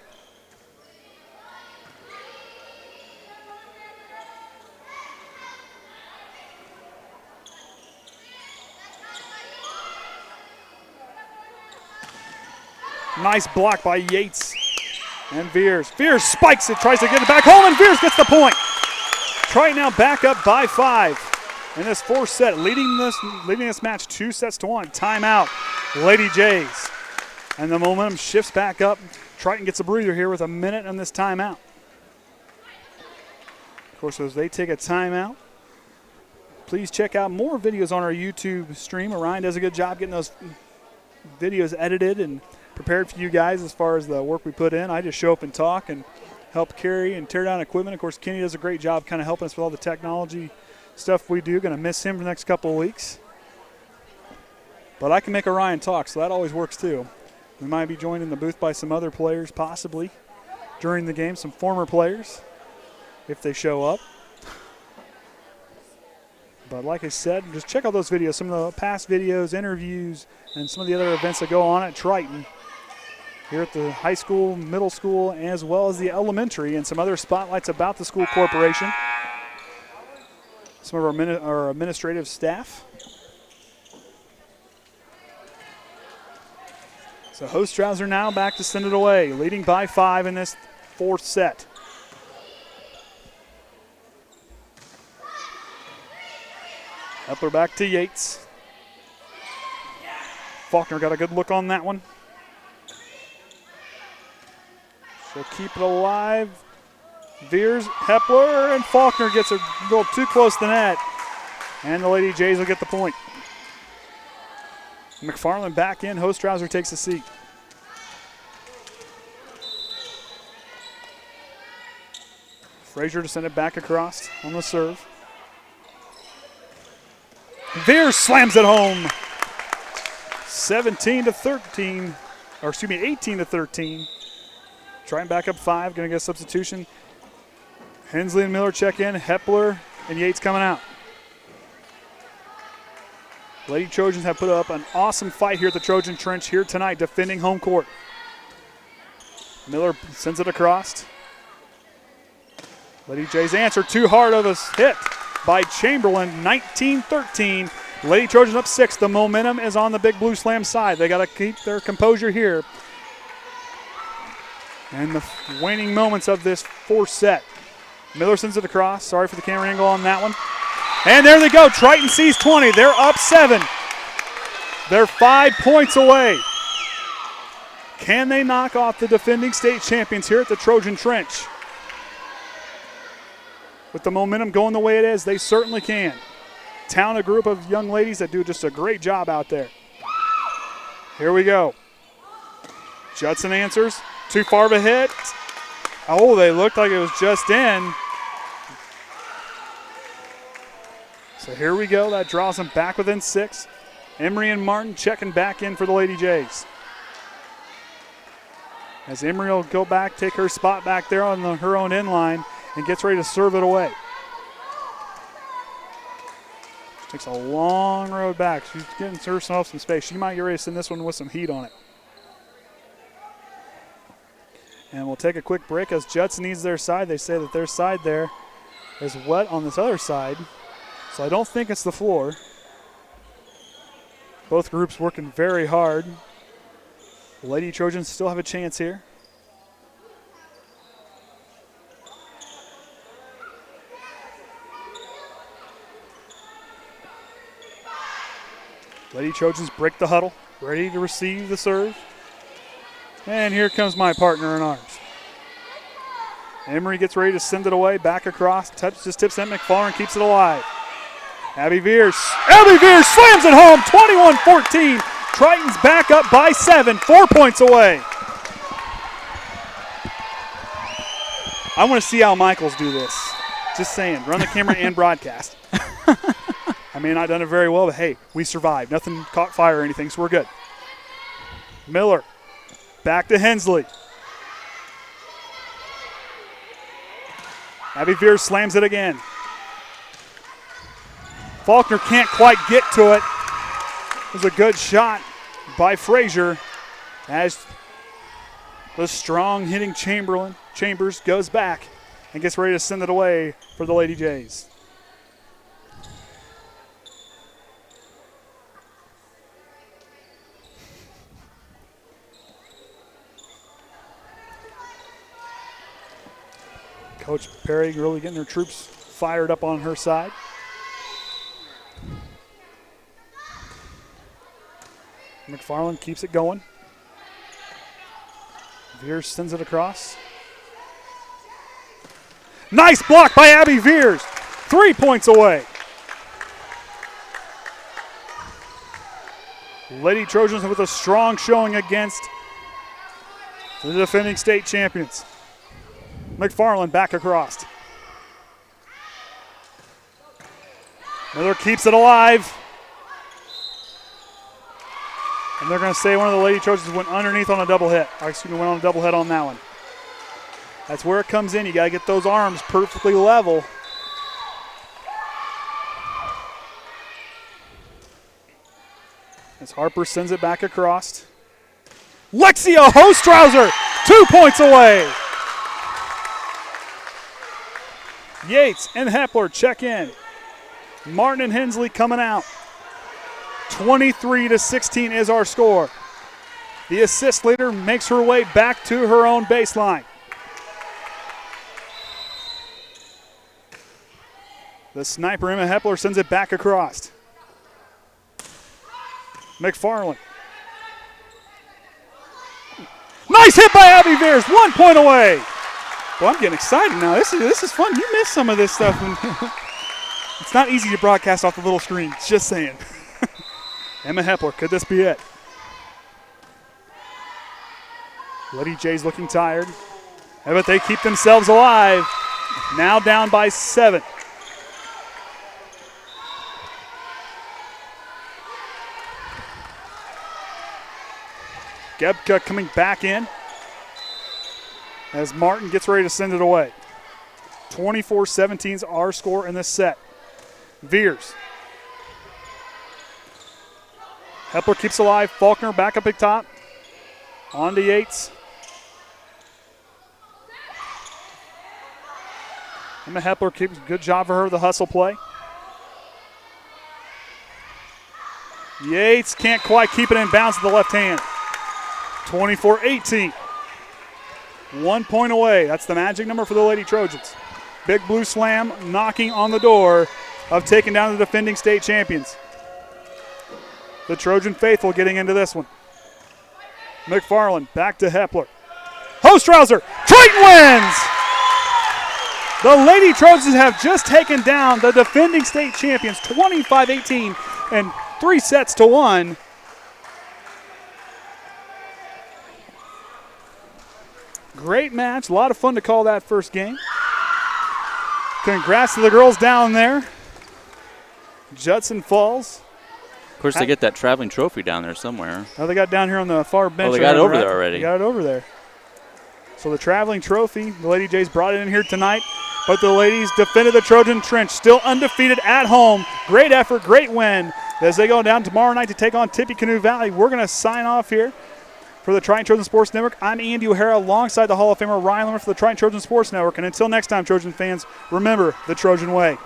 Nice block by Yates and Veers. Veers spikes it, tries to get it back home, and Veers gets the point. Triton now back up by 5. in this fourth set, leading this match 2-1. Timeout, Lady Jays. And the momentum shifts back up. Triton gets a breather here with a minute on this timeout. Of course, as they take a timeout, please check out more videos on our YouTube stream. Orion does a good job getting those videos edited and prepared for you guys as far as the work we put in. I just show up and talk and help carry and tear down equipment. Of course, Kenny does a great job kind of helping us with all the technology stuff we do. Going to miss him for the next couple of weeks. But I can make Orion talk, so that always works too. We might be joined in the booth by some other players possibly during the game, some former players if they show up. But like I said, just check out those videos, some of the past videos, interviews, and some of the other events that go on at Triton here at the high school, middle school, as well as the elementary, and some other spotlights about the school corporation. Some of our administrative staff. So Hostrauser now back to send it away, leading by 5 in this fourth set. Lemler back to Yates. Faulkner got a good look on that one. She'll keep it alive. Veers, Hepler, and Faulkner gets a little too close to the net. And the Lady Jays will get the point. McFarland back in. Hostrauser takes a seat. Frazier to send it back across on the serve. Veers slams it home. 18-13. Trying back up 5, going to get a substitution. Hensley and Miller check in. Hepler and Yates coming out. Lady Trojans have put up an awesome fight here at the Trojan Trench here tonight, defending home court. Miller sends it across. Lady Jays answer too hard of a hit by Chamberlain, 19-13. Lady Trojans up 6. The momentum is on the Big Blue Slam side. They got to keep their composure here. And the waning moments of this fourth set. Miller sends it across. Sorry for the camera angle on that one. And there they go. Triton sees 20. They're up 7. They're 5 points away. Can they knock off the defending state champions here at the Trojan Trench? With the momentum going the way it is, they certainly can. Talented group of young ladies that do just a great job out there. Here we go. Judson answers. Too far of a hit. Oh, they looked like it was just in. So here we go. That draws them back within 6. Emery and Martin checking back in for the Lady Jays. As Emery will go back, take her spot back there on her own end line, and gets ready to serve it away. Takes a long road back. She's getting herself some space. She might get ready to send this one with some heat on it. And we'll take a quick break as Judson needs their side. They say that their side there is wet on this other side. So I don't think it's the floor. Both groups working very hard. The Lady Trojans still have a chance here. Lady Trojans break the huddle, ready to receive the serve. And here comes my partner in arms. Emery gets ready to send it away, back across, just tips in McFarland, keeps it alive. Abby Veers slams it home, 21-14. Triton's back up by 7, 4 points away. I want to see Al Michaels do this. Just saying, run the camera and broadcast. I may not have done it very well, but hey, we survived. Nothing caught fire or anything, so we're good. Miller, back to Hensley. Abby Veers slams it again. Faulkner can't quite get to it. It was a good shot by Frazier as the strong hitting Chambers goes back and gets ready to send it away for the Lady Jays. Coach Perry really getting her troops fired up on her side. McFarland keeps it going. Veers sends it across. Nice block by Abby Veers. 3 points away. Lady Trojans with a strong showing against the defending state champions. McFarland back across. Miller keeps it alive. And they're going to say one of the Lady Trojans went underneath on a double hit. Went on a double hit on that one. That's where it comes in. You got to get those arms perfectly level. As Harper sends it back across. Lexia Hostrauser, 2 points away. Yates and Hepler check in. Martin and Hensley coming out. 23-16 is our score. The assist leader makes her way back to her own baseline. The sniper, Emma Hepler, sends it back across. McFarland. Nice hit by Abby Veers, 1 point away. Well, I'm getting excited now. This is fun. You missed some of this stuff. It's not easy to broadcast off the little screen. Just saying. Emma Hepler, could this be it? Lady J's looking tired. But they keep themselves alive. Now down by 7. Gebka coming back in as Martin gets ready to send it away. 24-17 is our score in this set. Veers. Hepler keeps alive. Faulkner back up at top. On to Yates. Emma Hepler keeps a good job for her, the hustle play. Yates can't quite keep it in bounds with the left hand. 24-18. 1 point away. That's the magic number for the Lady Trojans. Big Blue Slam knocking on the door of taking down the defending state champions. The Trojan faithful getting into this one. McFarland back to Hepler. Hostrauser, Triton wins! The Lady Trojans have just taken down the defending state champions 25-18 and 3 sets to 1. Great match, a lot of fun to call that first game. Congrats to the girls down there. Judson Falls. Of course, they get that traveling trophy down there somewhere. Oh, they got down here on the far bench. Oh, they got it over there already. They got it over there. So the traveling trophy, the Lady Jays brought it in here tonight, but the ladies defended the Trojan Trench, still undefeated at home. Great effort, great win. As they go down tomorrow night to take on Tippecanoe Valley, we're going to sign off here. For the Triton Trojan Sports Network, I'm Andy O'Hara alongside the Hall of Famer Ryan Lemler for the Triton Trojan Sports Network. And until next time, Trojan fans, remember the Trojan way.